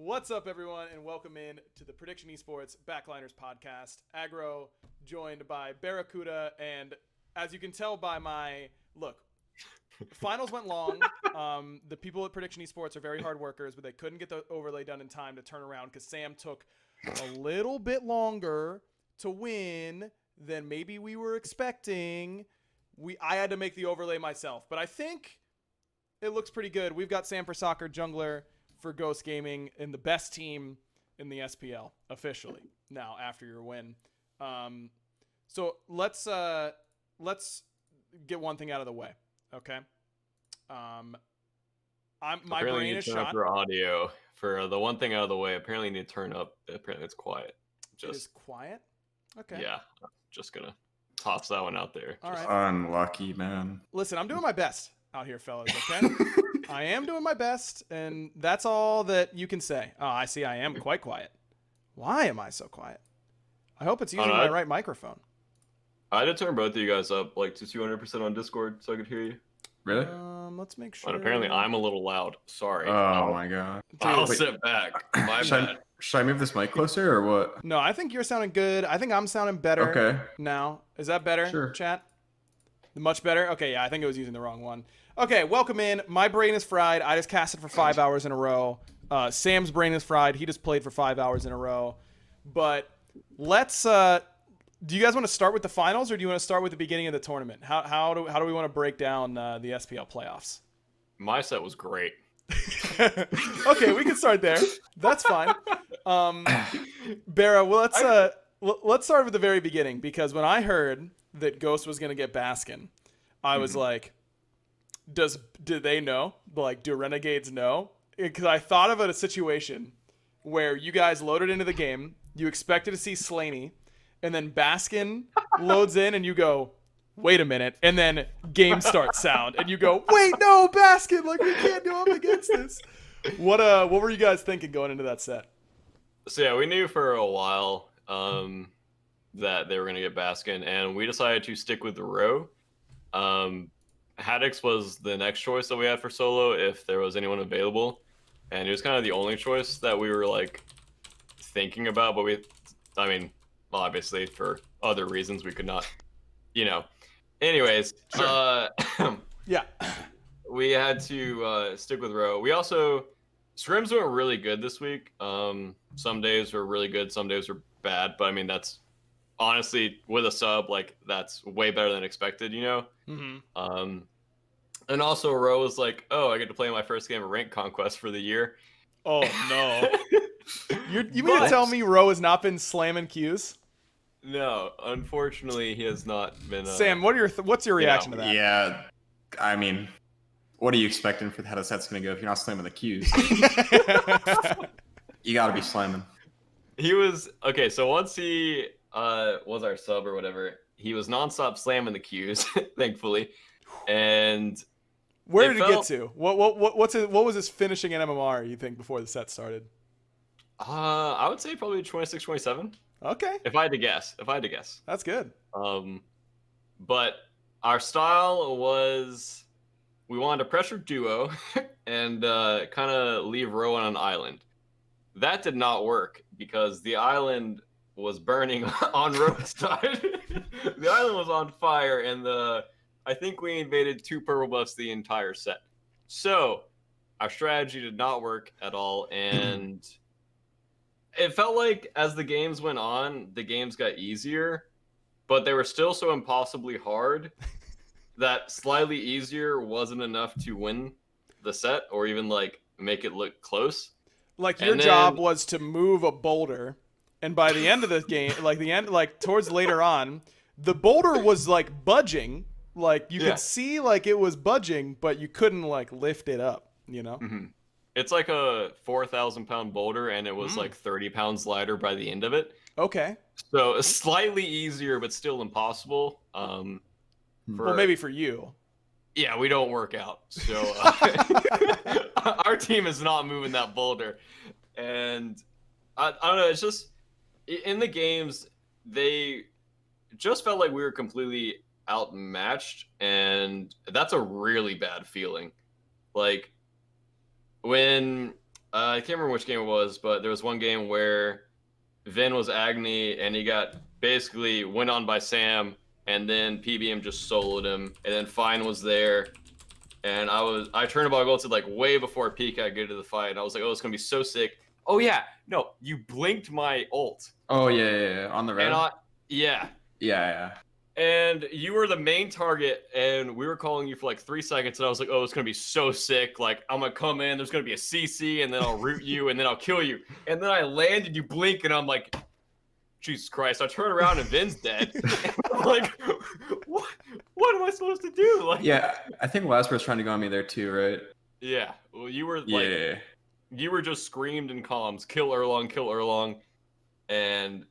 What's up, everyone, and welcome in to the Prediction Esports Backliners podcast. Aggro, joined by BaRRaCCuDDa, and as you can tell by my look, finals went long. The people at Prediction Esports are very hard workers, but they couldn't get the overlay done in time to turn around because Sam took a little bit longer to win than maybe we were expecting. I had to make the overlay myself, but I think it looks pretty good. We've got Sam4soccer2 jungler for Ghost Gaming in the best team in the SPL officially now after your win. So let's get one thing out of the way, okay? My brain is shot for audio. For the one thing out of the way, apparently you need to turn up. Apparently it's quiet. It is quiet. Okay. Yeah, I'm just gonna toss that one out there. All right. Unlucky, man. Listen, I'm doing my best out here, fellas. Okay. I am doing my best, and that's all that you can say. Oh, I see. I am quite quiet. Why am I so quiet? I hope it's using my right microphone. I had to turn both of you guys up like to 200% on Discord so I could hear you. Really? Let's make sure. But apparently I'm a little loud. Sorry. Oh my god. I'll sit back. My bad. Should I move this mic closer or what? No, I think you're sounding good. I think I'm sounding better. Okay. Now, is that better? Sure. Chat. Much better. Okay, yeah, I think I was using the wrong one. Okay, welcome in. My brain is fried. I just casted for 5 hours in a row. Sam's brain is fried. He just played for 5 hours in a row. But let's. Do you guys want to start with the finals, or do you want to start with the beginning of the tournament? How do we want to break down the SPL playoffs? My set was great. Okay, we can start there. That's fine. BaRRa, well, let's start with the very beginning, because when I heard that Ghost was going to get Baskin, I was like, do they know? Like, do Renegades know? Because I thought of a situation where you guys loaded into the game, you expected to see Slaney, and then Baskin loads in and you go, wait a minute, and then game start sound, and you go, wait, no, Baskin, like, we can't do him against this. What were you guys thinking going into that set? So yeah, we knew for a while that they were going to get Baskin, and we decided to stick with the row. Haddix was the next choice that we had for solo if there was anyone available, and it was kind of the only choice that we were like thinking about, but obviously for other reasons we could not, anyways. Sure. Yeah, we had to stick with row. We also scrims were really good this week. Some days were really good, some days were bad, but I mean that's honestly, with a sub, like, that's way better than expected, Mm-hmm. And also, Ro was like, oh, I get to play my first game of Rank Conquest for the year. Oh, no. You mean to tell me Ro has not been slamming Qs? No, unfortunately, he has not been. Sam, what's your reaction to that? Yeah, I mean, what are you expecting for how the set's going to go if you're not slamming the Qs? You got to be slamming. He was, okay, so once he was our sub or whatever, he was nonstop slamming the Qs, thankfully. And where did he get to? What was his finishing in MMR, you think, before the set started? I would say probably 26, 27. Okay. If I had to guess. That's good. But our style was, we wanted to pressure duo and kind of leave Ro on an island. That did not work because the island was burning on Ro's side. The island was on fire, and I think we invaded 2 purple buffs the entire set. So our strategy did not work at all, and it felt like as the games went on, the games got easier, but they were still so impossibly hard that slightly easier wasn't enough to win the set or even like make it look close. Like, your job was to move a boulder, and by the end of the game, towards later on, the boulder was like budging. Like, you could see like it was budging, but you couldn't like lift it up, Mm-hmm. It's like a 4,000-pound boulder, and it was like 30 pounds lighter by the end of it. Okay. So slightly easier, but still impossible. Well, maybe for you. Yeah, we don't work out, so our team is not moving that boulder. And I don't know, it's just, in the games, they just felt like we were completely outmatched, and that's a really bad feeling. Like, when I can't remember which game it was, but there was one game where Vin was Agni, and he got basically went on by Sam, and then PBM just soloed him, and then Fine was there, and I turned about goal to like way before PK get into the fight, and I was like, oh, it's gonna be so sick. Oh yeah, no, you blinked my ult. Oh yeah, on the red. And yeah. And you were the main target, and we were calling you for like 3 seconds, and I was like, oh, it's going to be so sick. Like, I'm going to come in, there's going to be a CC, and then I'll root you, and then I'll kill you. And then I landed, you blink, and I'm like, Jesus Christ. I turn around, and Vin's dead. And I'm like, what am I supposed to do? Like, yeah, I think Lasper's trying to go on me there too, right? Yeah. Well, you were like, you were just screamed in comms, kill Erlong, and...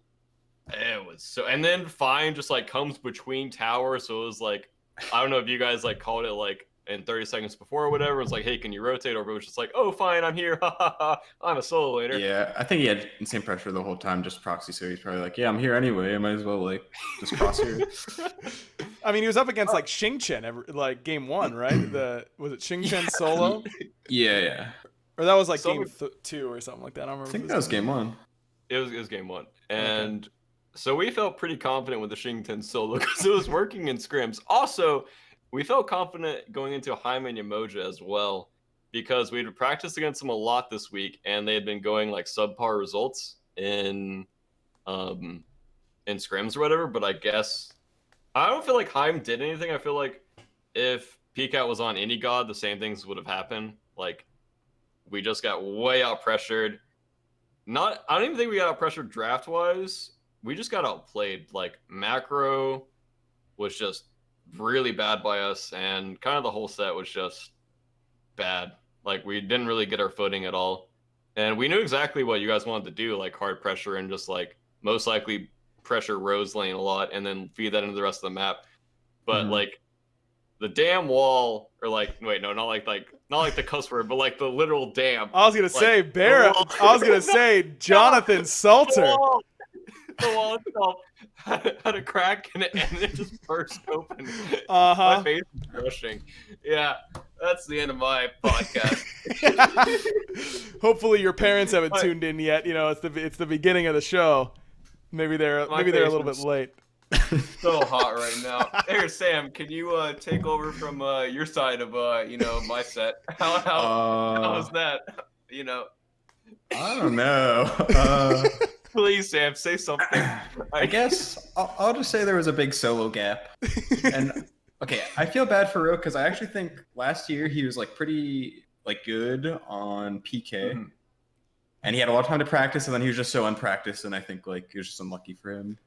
it was so, and then Fine just like comes between towers, so it was like, I don't know if you guys like called it like in 30 seconds before or whatever. It was like, hey, can you rotate? Or it was just like, oh, fine, I'm here. I'm a solo laner. Yeah, I think he had insane pressure the whole time, just proxy. So he's probably like, yeah, I'm here anyway. I might as well like just cross here. I mean, he was up against like Xingqian like game 1, right? Was it Xingqian solo? Yeah. Or that was like game 2 or something like that. I don't remember. I think that was game 1. It was game 1, and so we felt pretty confident with the Xingqian solo because it was working in scrims. Also, we felt confident going into Jaime and Yamoja as well because we'd practiced against them a lot this week, and they had been going like subpar results in scrims or whatever. But I guess I don't feel like Jaime did anything. I feel like if PCAT was on any god, the same things would have happened. Like we just got way out pressured. I don't even think we got out pressured draft wise. We just got outplayed. Like macro was just really bad by us, and kind of the whole set was just bad. Like we didn't really get our footing at all, and we knew exactly what you guys wanted to do, like hard pressure and just like most likely pressure Rose lane a lot, and then feed that into the rest of the map. But like the damn wall, or like wait, no, not like the cuss word, but like the literal dam. I was gonna say BaRRA. I was gonna say Jonathan Salter. The wall itself had a crack in it, and it just burst open. My face is rushing. Yeah, that's the end of my podcast. Hopefully, your parents haven't tuned in yet. You know, it's the beginning of the show. Maybe they're a little bit late. So hot right now. Here, Sam, can you take over from your side of my set? How was that? You know, I don't know. Please, Sam, say something. I guess I'll just say there was a big solo gap. And okay, I feel bad for Rook because I actually think last year he was like pretty like good on PK, and he had a lot of time to practice, and then he was just so unpracticed, and I think like it was just unlucky for him.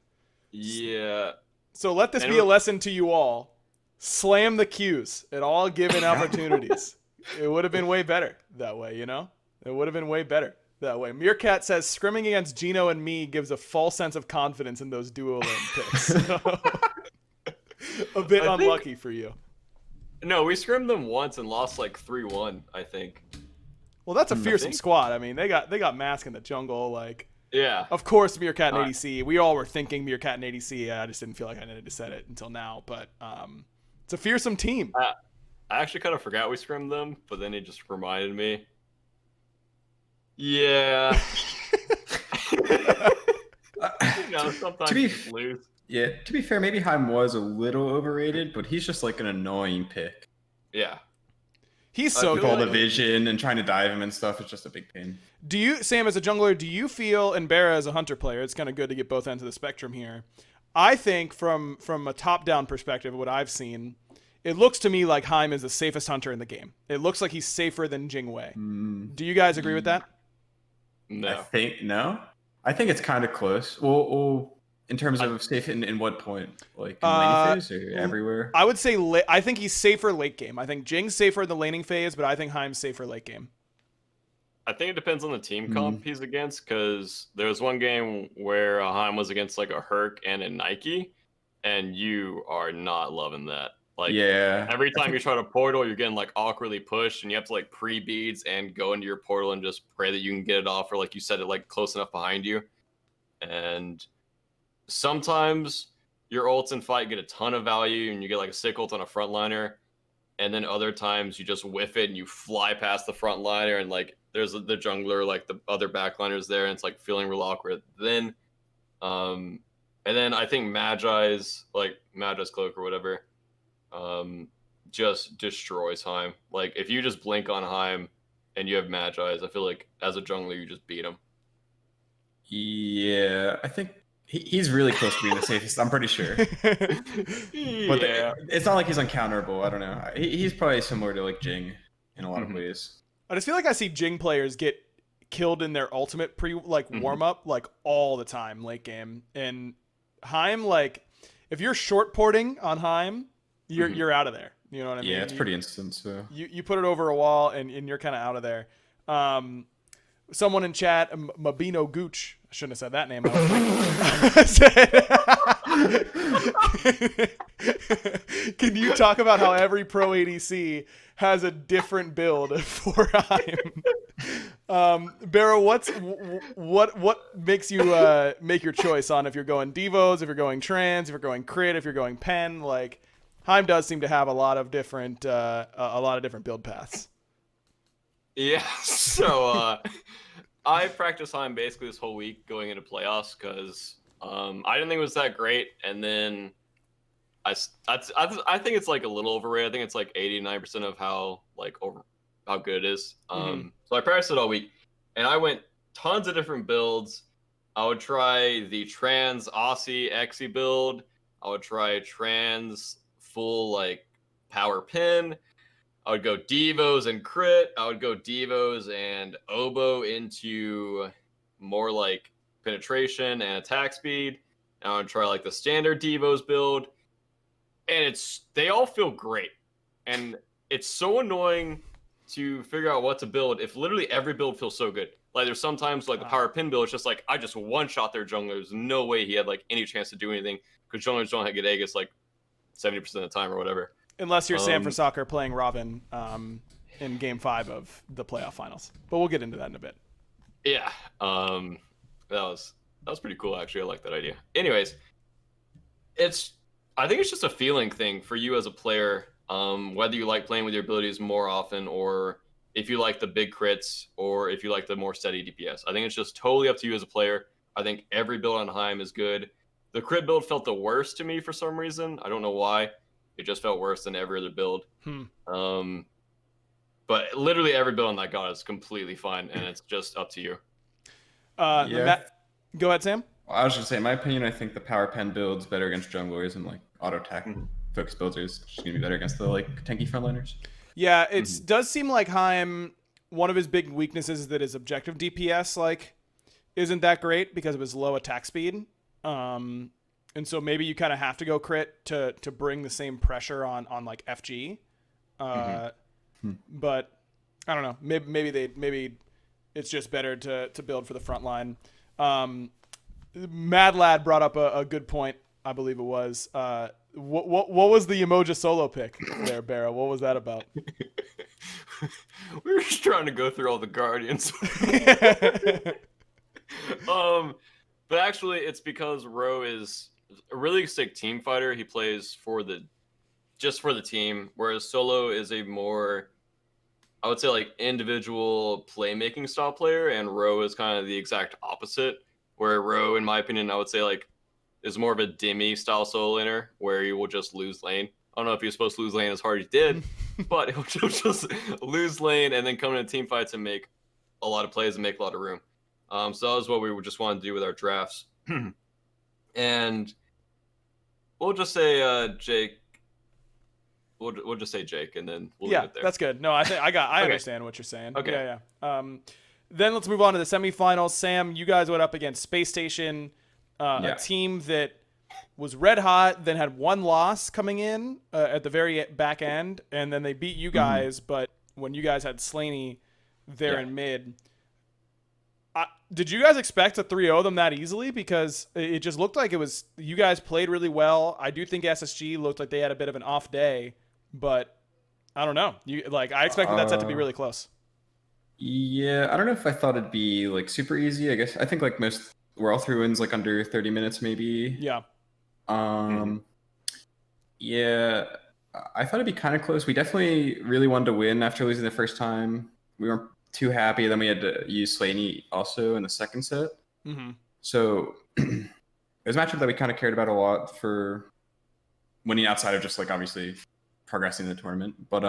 Yeah. So let this be a lesson to you all. Slam the Qs at all given opportunities. It would have been way better that way, you know? It would have been way better that way. Meerkat says, scrimming against Gino and me gives a false sense of confidence in those duo lane picks. A bit unlucky for you. No, we scrimmed them once and lost like 3-1, I think. Well, that's a fearsome squad. I mean, they got Mask in the jungle, like... Yeah. Of course, Meerkat and ADC. We all were thinking Meerkat and ADC. I just didn't feel like I needed to say it until now. But it's a fearsome team. I actually kind of forgot we scrimmed them, but then it just reminded me. Yeah. Sometimes you lose. Yeah, to be fair, maybe Haim was a little overrated, but he's just like an annoying pick. Yeah. He's so good. All the vision and trying to dive him and stuff, it's just a big pain. Do you, Sam, as a jungler, do you feel, and BaRRA as a hunter player, it's kind of good to get both ends of the spectrum here. I think from a top-down perspective, what I've seen, it looks to me like Haim is the safest hunter in the game. It looks like he's safer than Jingwei. Do you guys agree with that? No. I think it's kind of close. Well, in terms of safe in what point? Like in laning phase or everywhere? I would say I think he's safer late game. I think Jing's safer in the laning phase, but I think Haim's safer late game. I think it depends on the team comp he's against, because there was one game where Haim was against like a Herc and a Nike, and you are not loving that. Like, yeah. Every time you try to portal, you're getting like awkwardly pushed, and you have to like pre-beads and go into your portal and just pray that you can get it off, or like you set it like close enough behind you. And sometimes your ults in fight get a ton of value, and you get like a sick ult on a frontliner, and then other times you just whiff it and you fly past the frontliner, and like there's the jungler, like the other backliners there, and it's like feeling real awkward. Then, and then I think Magi's cloak or whatever, just destroys Heim. Like if you just blink on Heim and you have Magi's, I feel like as a jungler you just beat him. Yeah, I think he's really close to being the safest. I'm pretty sure. But it's not like he's uncounterable. I don't know. He's probably similar to like Jing in a lot of ways. I just feel like I see Jing players get killed in their ultimate warm up like all the time late game. And Heim, like if you're short porting on Heim, you're out of there. You know what I mean? Yeah, it's pretty instant. So you put it over a wall and you're kind of out of there. Someone in chat, Mabino Gooch, I shouldn't have said that name. Can you talk about how every pro ADC has a different build for Heim? BaRRa, what makes you make your choice on if you're going Devos, if you're going Trans, if you're going Crit, if you're going Pen? Like Heim does seem to have a lot of different build paths. Yeah, so I practiced Heim basically this whole week going into playoffs because I didn't think it was that great, and then I think it's like a little overrated. I think it's like 89% of how good it is. So I practiced it all week, and I went tons of different builds. I would try the Trans Aussie Exy build. I would try Trans full like power pin. I would go Devos and Crit. I would go Devos and Oboe into more like penetration and attack speed. And I would try like the standard Devos build. And they all feel great. And it's so annoying to figure out what to build if literally every build feels so good. Like there's sometimes like the power pin build, it's just like I just one-shot their jungler. There's no way he had like any chance to do anything because junglers don't get Aegis like 70% of the time or whatever. Unless you're sam4soccer playing Robin in Game 5 of the playoff finals, but we'll get into that in a bit. Yeah, that was pretty cool actually. I like that idea. Anyways, I think it's just a feeling thing for you as a player, whether you like playing with your abilities more often or if you like the big crits or if you like the more steady DPS. I think it's just totally up to you as a player. I think every build on Heim is good. The crit build felt the worst to me for some reason. I don't know why. It just felt worse than every other build. But literally every build on that god is completely fine, and it's just up to you. Go ahead, Sam. Well, I was just saying, in my opinion, I think the power pen build's better against junglers and like auto attack focus builds is just gonna be better against the like tanky frontliners. Yeah, it does seem like Heim. One of his big weaknesses is that his objective DPS like isn't that great because of his low attack speed. And so maybe you kind of have to go crit to bring the same pressure on like FG. But I don't know. Maybe it's just better to build for the front line. Mad Lad brought up a good point. I believe it was. What was the Emoji solo pick there, BaRRa? What was that about? We were just trying to go through all the Guardians. But actually, it's because Ro is a really sick team fighter. He plays just for the team, whereas Solo is a more, I would say, like individual playmaking style player, and Ro is kind of the exact opposite. Where Ro, in my opinion, I would say like is more of a Demi style solo laner, where he will just lose lane. I don't know if he was supposed to lose lane as hard as he did, but he'll just lose lane and then come into team fights and make a lot of plays and make a lot of room. So that was what we just wanted to do with our drafts. And we'll just say Jake. We'll just say Jake, and then we'll leave it there. That's good. No, I Okay. understand what you're saying. Okay. Yeah. Then let's move on to the semifinals. Sam, you guys went up against Space Station, a team that was red hot, then had one loss coming in at the very back end, and then they beat you guys. But when you guys had Slaney there in mid, did you guys expect to 3-0 them that easily? Because it just looked like it was, you guys played really well. I do think SSG looked like they had a bit of an off day, but I don't know. I expected that set to be really close. Yeah, I don't know if I thought it'd be like super easy. I think like most, we're all through wins like under 30 minutes maybe. Yeah. Yeah, I thought it'd be kind of close. We definitely really wanted to win after losing the first time. We weren't too happy. Then we had to use Slaney also in the second set. Mm-hmm. So it was a matchup that we kind of cared about a lot for winning outside of just like obviously progressing in the tournament. But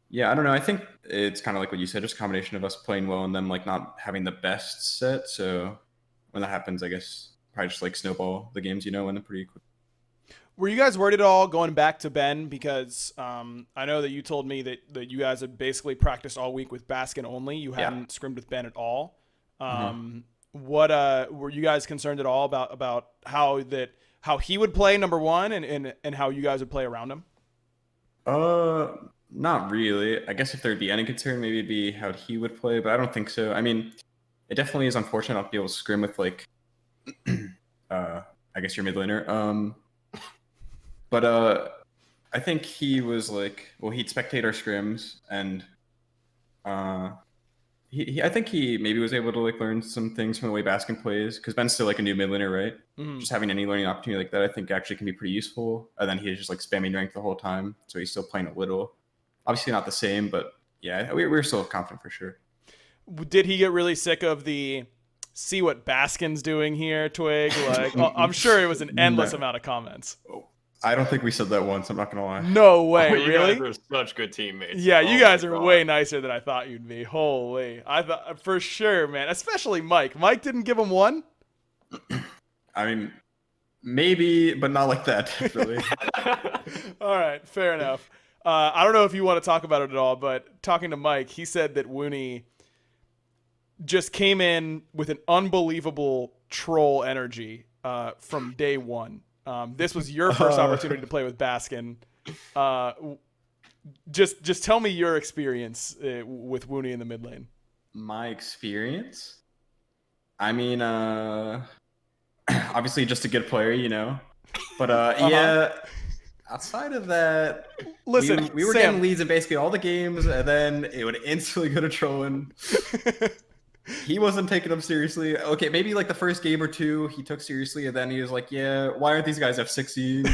yeah, I don't know. I think it's kind of like what you said, just a combination of us playing well and them like not having the best set. So when that happens, I guess probably just like snowball the games, win them pretty quick. Were you guys worried at all going back to Ben? Because I know that you told me that you guys had basically practiced all week with Baskin only. You hadn't scrimmed with Ben at all. What were you guys concerned at all about how he would play, number one, and how you guys would play around him? Not really. I guess if there'd be any concern, maybe it'd be how he would play, but I don't think so. I mean, it definitely is unfortunate not to be able to scrim with like I guess your mid laner. But I think he was like, well, he'd spectate our scrims, and I think he maybe was able to like learn some things from the way Baskin plays, because Ben's still like a new mid laner, right? Mm-hmm. Just having any learning opportunity like that, I think actually can be pretty useful. And then he's just like spamming rank the whole time, so he's still playing a little. Obviously not the same, but yeah, we're still confident for sure. Did he get really sick of the see what Baskin's doing here twig? Like, I'm sure it was an endless amount of comments. I don't think we said that once. I'm not gonna lie. No way, you really? guys are such good teammates. Yeah, you guys are way nicer than I thought you'd be. Holy, I thought for sure, man. Especially Mike. Mike didn't give him one. I mean, maybe, but not like that. Really. All right, fair enough. I don't know if you want to talk about it at all, but talking to Mike, he said that Wooney just came in with an unbelievable troll energy from day one. This was your first opportunity to play with Baskin. Just tell me your experience with Wooney in the mid lane. My experience? I mean, obviously just a good player, But yeah, outside of that, listen, we were Sam, getting leads in basically all the games, and then it would instantly go to trolling. He wasn't taking them seriously. Okay, maybe like the first game or two he took seriously, and then he was like, yeah, why aren't these guys F16,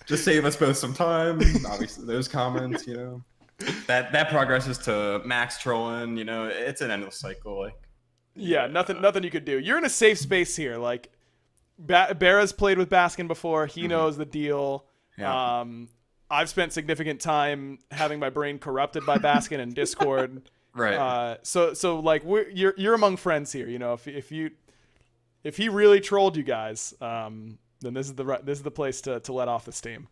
Just save us both some time. Obviously, those comments, That progresses to max trolling, it's an endless cycle. Like, yeah, nothing you could do. You're in a safe space here. Like, BaRRa's played with Baskin before. He knows the deal. Yeah. I've spent significant time having my brain corrupted by Baskin in Discord. Right. So like you're among friends here. If he really trolled you guys, then this is the place to let off the steam.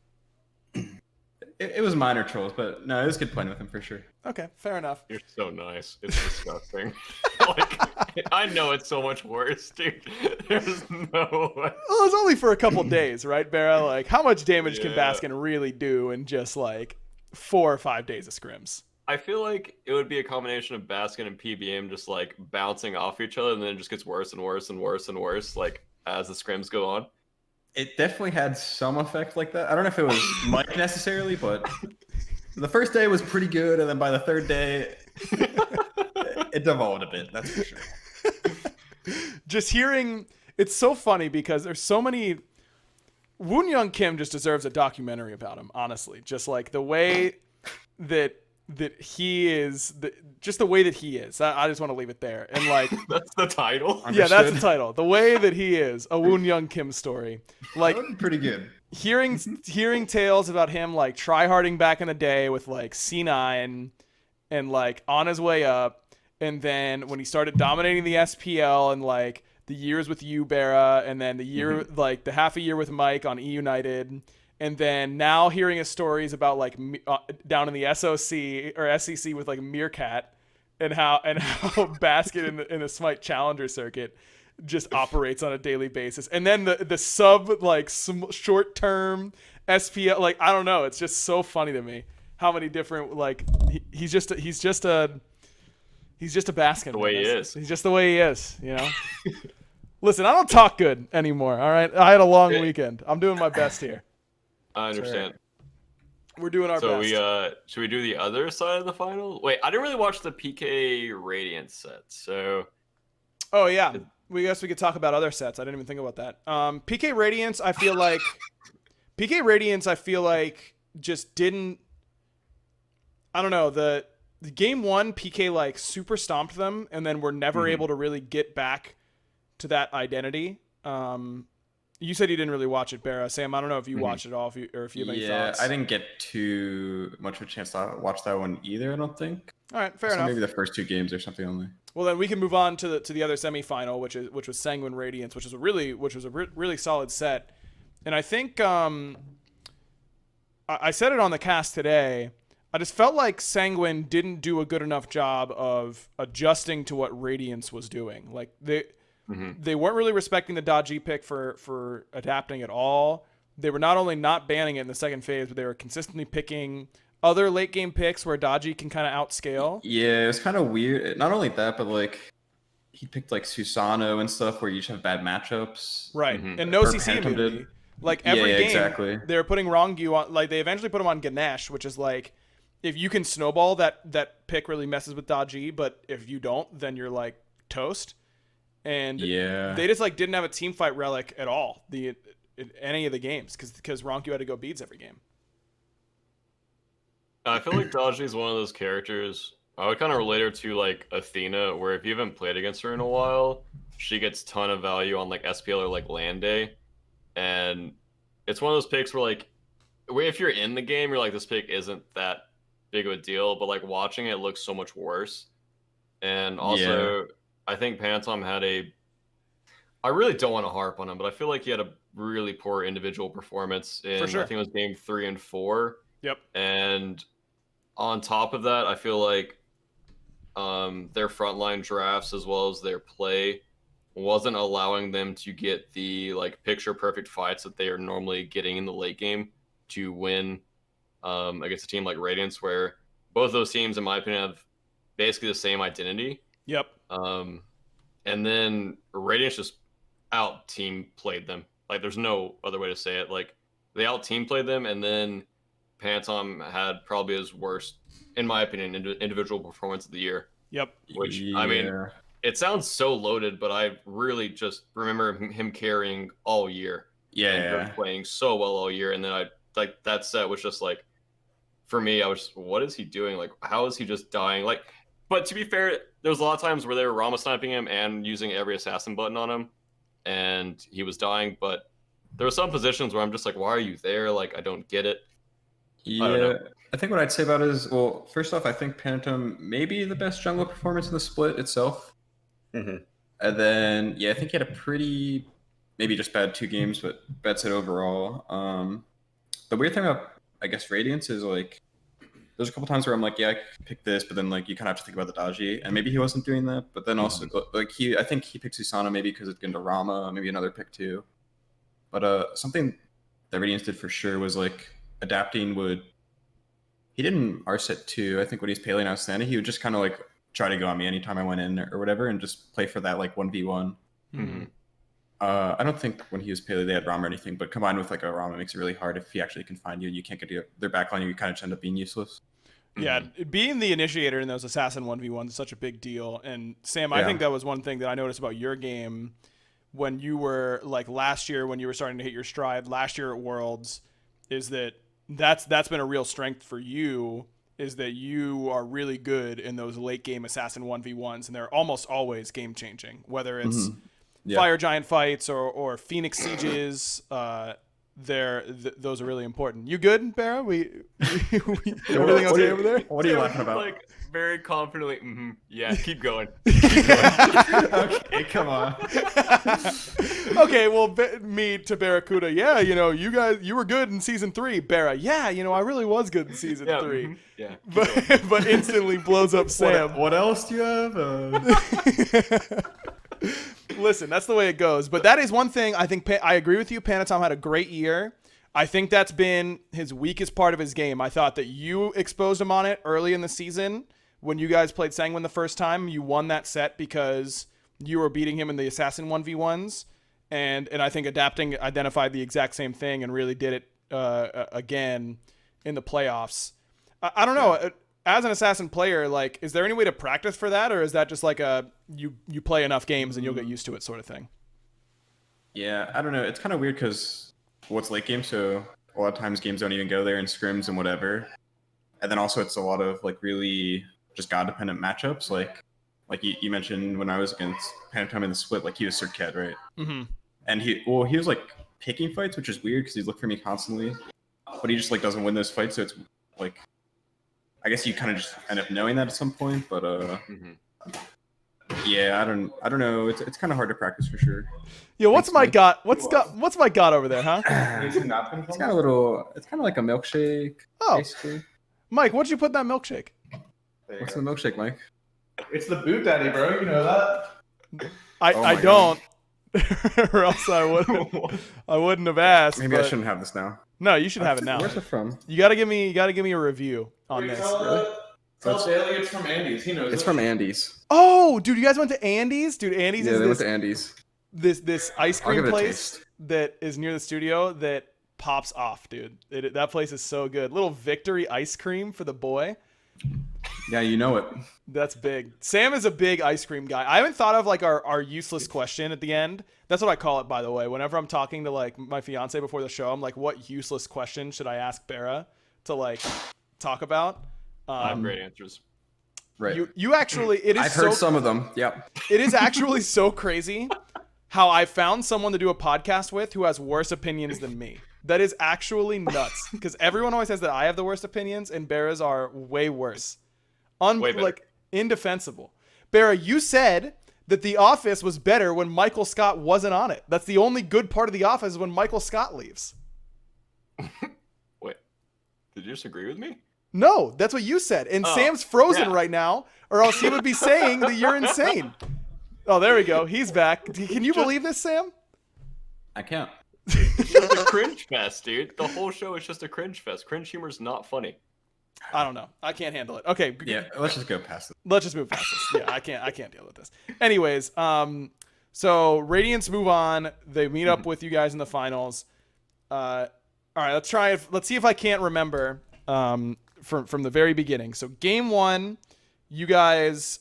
It was minor trolls, but no, it was good playing with him for sure. Okay, fair enough. You're so nice. It's disgusting. I know it's so much worse, dude. There's no way. Well, it's only for a couple days, right, BaRRa? Like, how much damage can Baskin really do in just like 4 or 5 days of scrims? I feel like it would be a combination of Baskin and PBM just like bouncing off each other, and then it just gets worse and worse and worse and worse, like as the scrims go on. It definitely had some effect like that. I don't know if it was Mike necessarily, but the first day was pretty good, and then by the third day, it devolved a bit. That's for sure. Just hearing, it's so funny because there's so many. Woon Young Kim just deserves a documentary about him, honestly. Just like the way that he is, just the way that he is. I just want to leave it there. And like that's the title. Yeah, that's the title. The way that he is, a Woon Young Kim story. Like pretty good. Hearing tales about him like tryharding back in the day with like C9 and like on his way up, and then when he started dominating the SPL and like the years with you, BaRRa, and then the year like the half a year with Mike on E United. And then now hearing his stories about like down in the SOC or SEC with like Meerkat and how Basket in the Smite Challenger circuit just operates on a daily basis. And then the sub like short term SPL, like I don't know, it's just so funny to me how many different like he's just a Basket. The way he is. He's just the way he is, Listen, I don't talk good anymore. All right, I had a long weekend. I'm doing my best here. I understand. We're doing our best. So should we do the other side of the final? Wait, I didn't really watch the PK Radiance set, so. Oh yeah, we guess we could talk about other sets. I didn't even think about that. PK Radiance, I feel like just didn't. I don't know, the game one PK like super stomped them, and then were never able to really get back to that identity. You said you didn't really watch it, Barra. Sam, I don't know if you watched it all, or if you have any thoughts. I didn't get too much of a chance to watch that one either, I don't think. All right, fair enough. Maybe the first 2 games or something only. Well, then we can move on to the other semifinal, which was Sanguine Radiance, which was a really solid set. And I think I said it on the cast today. I just felt like Sanguine didn't do a good enough job of adjusting to what Radiance was doing. Like they weren't really respecting the dodgy pick for adapting at all. They were not only not banning it in the second phase, but they were consistently picking other late game picks where dodgy can kind of outscale. Yeah, it was kind of weird. Not only that, but like he picked like Susano and stuff where you just have bad matchups. Right, and no CC immunity. Like every game, exactly. They were putting Rongyu on. Like they eventually put him on Ganesh, which is like, if you can snowball, that pick really messes with dodgy. But if you don't, then you're like toast. And they just like didn't have a team fight relic at all in any of the games because Rongyu had to go beads every game. I feel like dodgy is one of those characters. I would kind of relate her to like Athena, where if you haven't played against her in a while, she gets ton of value on like SPL or like land day. And it's one of those picks where like if you're in the game, you're like, this pick isn't that big of a deal, but like watching it looks so much worse. And also I think Pantom had I really don't want to harp on him, but I feel like he had a really poor individual performance in, I think it was game 3 and 4. Yep. And on top of that, I feel like their frontline drafts as well as their play wasn't allowing them to get the like picture perfect fights that they are normally getting in the late game to win against a team like Radiance, where both those teams, in my opinion, have basically the same identity. Yep. And then Radiance just out team played them. Like there's no other way to say it. Like they out team played them, and then Pantom had probably his worst, in my opinion, individual performance of the year. Yep. Which I mean, it sounds so loaded, but I really just remember him carrying all year. Yeah. And playing so well all year, and then I like that set was just like, for me, I was just, what is he doing? Like, how is he just dying? Like, but to be fair, there was a lot of times where they were Rama sniping him and using every assassin button on him, and he was dying. But there were some positions where I'm just like, why are you there? Like, I don't get it. Yeah, I think what I'd say about it is, well, first off, I think Pantom may be the best jungle performance in the split itself. And then, I think he had a pretty, maybe just bad 2 games, but bad set overall. The weird thing about, I guess, Radiance is like, there's a couple times where I'm like, I could pick this, but then like you kind of have to think about the dodgy, and maybe he wasn't doing that. But then also, like I think he picked Susano maybe because it's going to Rama, maybe another pick too. But something that Radiance did for sure was like adapting he didn't R-set 2, I think when he's Paling outstanding, he would just kind of like try to go on me anytime I went in or whatever and just play for that like 1v1. I don't think when he was Paley they had Rama or anything, but combined with like a Rama makes it really hard if he actually can find you and you can't get to their backline, you kind of end up being useless. Yeah, being the initiator in those assassin 1v1s is such a big deal. And Sam, I think that was one thing that I noticed about your game when you were like last year, when you were starting to hit your stride last year at Worlds, is that's been a real strength for you, is that you are really good in those late game assassin 1v1s, and they're almost always game changing, whether it's fire giant fights or Phoenix sieges. Those are really important. You good, Barra? Everything okay over there? What are you laughing about? Like very confidently. Yeah, keep going. Okay, come on. Okay, well, me to BaRRaCCuDDa. Yeah, you were good in season 3, Barra. Yeah, I really was good in season 3. Yeah. But instantly blows up Sam. What else do you have? Listen, that's the way it goes. But that is one thing I think I agree with you. Panatom had a great year. I think that's been his weakest part of his game. I thought that you exposed him on it early in the season when you guys played Sanguine the first time. You won that set because you were beating him in the Assassin 1v1s. And I think Adapting identified the exact same thing and really did it again in the playoffs. I don't know. As an Assassin player, like, is there any way to practice for that, or is that just like you play enough games and you'll get used to it sort of thing? Yeah, I don't know. It's kind of weird because it's late game, so a lot of times games don't even go there in scrims and whatever. and then also it's a lot of like really just god dependent matchups. Like you mentioned when I was against Panatime in the split, like he was Sir Ked, right? Mm-hmm. And he was like picking fights, which is weird because he's looking for me constantly, but he just like doesn't win those fights. So it's like, I guess you kind of just end up knowing that at some point. But yeah, I don't know. It's kind of hard to practice for sure. Yeah, what's my god over there, huh? It's got a little. It's kind of like a milkshake. Oh, basically. Mike, what'd you put in that milkshake? What's the milkshake, Mike? It's the Boot Daddy, bro. You know that. I don't, or else I wouldn't have asked. Maybe I shouldn't have this now. No, you should have it now. Where's it from? You gotta give me a review on this. Tell Daly it's from Andy's. He knows. It's from Andy's. Oh, dude, you guys went to Andy's? Dude, Andy's Yeah, is they went to Andy's. this ice I'll cream give it a place taste. that is near the studio that pops off, dude. That place is so good. Little Victory ice cream for the boy. Yeah, you know it. That's big. Sam is a big ice cream guy. I haven't thought of like our useless question at the end. That's what I call it, by the way. Whenever I'm talking to like my fiance before the show, I'm like, what useless question should I ask BaRRA to like talk about? I have great answers. Right. You actually, it is I've heard some of them. Yep. It is actually so crazy how I found someone to do a podcast with who has worse opinions than me. That is actually nuts because everyone always says that I have the worst opinions and BaRRa's are way worse. Way better. Like indefensible. BaRRa, you said that The Office was better when Michael Scott wasn't on it. That's the only good part of The Office is when Michael Scott leaves. Wait, did you disagree with me? No, that's what you said. And Sam's frozen right now, or else he would be saying that you're insane. Oh, there we go. He's back. Can you believe this, Sam? I can't. It's just a cringe fest, dude. The whole show is just a cringe fest. Cringe humor is not funny. I don't know. I can't handle it. Okay. Yeah, let's just go past it. Let's just move past this. Yeah, I can't deal with this. Anyways, so Radiance move on. They meet up with you guys in the finals. All right, let's see if I can't remember from the very beginning. So game 1, you guys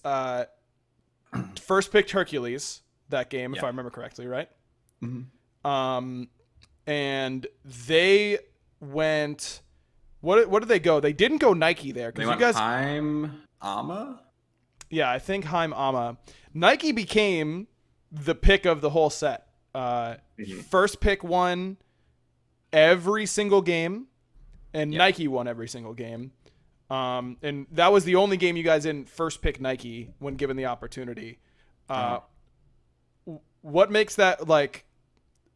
first picked Hercules that game, if I remember correctly, right? Mm-hmm. And they went. What did they go? They didn't go Nike there They because went you guys. Heim Ama? Yeah, I think Heim Ama. Nike became the pick of the whole set. First pick won every single game, and Nike won every single game. And that was the only game you guys didn't first pick Nike when given the opportunity. What makes that like?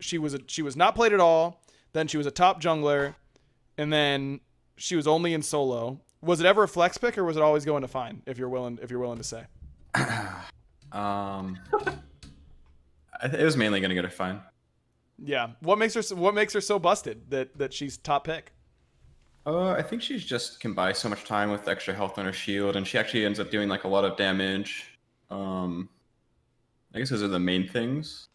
She was not played at all. Then she was a top jungler, and then she was only in solo. Was it ever a flex pick, or was it always going to fine? If you're willing to say. It was mainly going to go to fine. Yeah. What makes her so busted that she's top pick? I think she's just can buy so much time with extra health on her shield, and she actually ends up doing like a lot of damage. I guess those are the main things.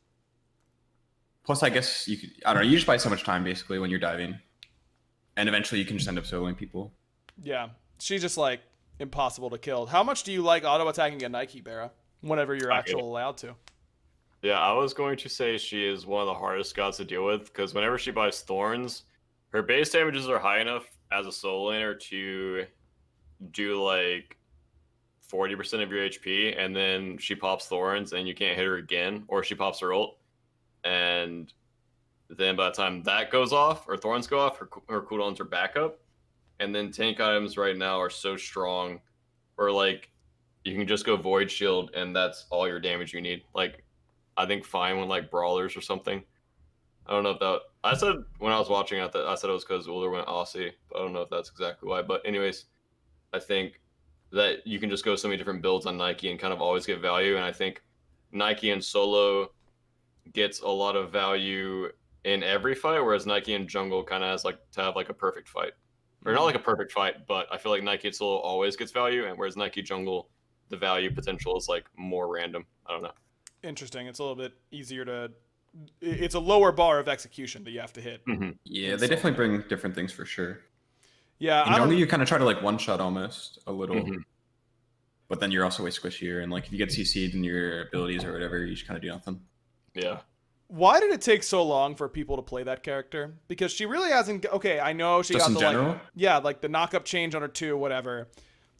Plus, I guess you just buy so much time basically when you're diving, and eventually you can just end up soloing people. Yeah, she's just like impossible to kill. How much do you like auto attacking a Nike, BaRRa? Whenever you're actually allowed to. Yeah, I was going to say she is one of the hardest gods to deal with because whenever she buys thorns, her base damages are high enough as a solo laner to do like 40% of your HP, and then she pops thorns and you can't hit her again, or she pops her ult, and then by the time that goes off or thorns go off, her cooldowns are back up. And then tank items right now are so strong, or like you can just go void shield and that's all your damage you need. Like I think fine when like brawlers or something. I don't know if that. I said when I was watching it, I said it was because Uller went Aussie, but I don't know if that's exactly why. But anyways, I think that you can just go so many different builds on Nike and kind of always get value. And I think Nike and solo gets a lot of value in every fight, whereas Nike and jungle kind of has like to have like a perfect fight. Or not like a perfect fight, but I feel like Nike solo always gets value, and whereas Nike jungle, the value potential is like more random. I don't know. Interesting. It's a little bit easier to. It's a lower bar of execution that you have to hit. Mm-hmm. Yeah, they definitely bring different things for sure. Yeah, I don't. You kind of try to like one shot almost a little, Mm-hmm. but then you're also way squishier, and like if you get CC'd in your abilities or whatever, you just kind of do nothing. Yeah. Why did it take so long for people to play that character? Because she really hasn't. Okay, I know she Just got in the general? like the knock up change on her 2, whatever.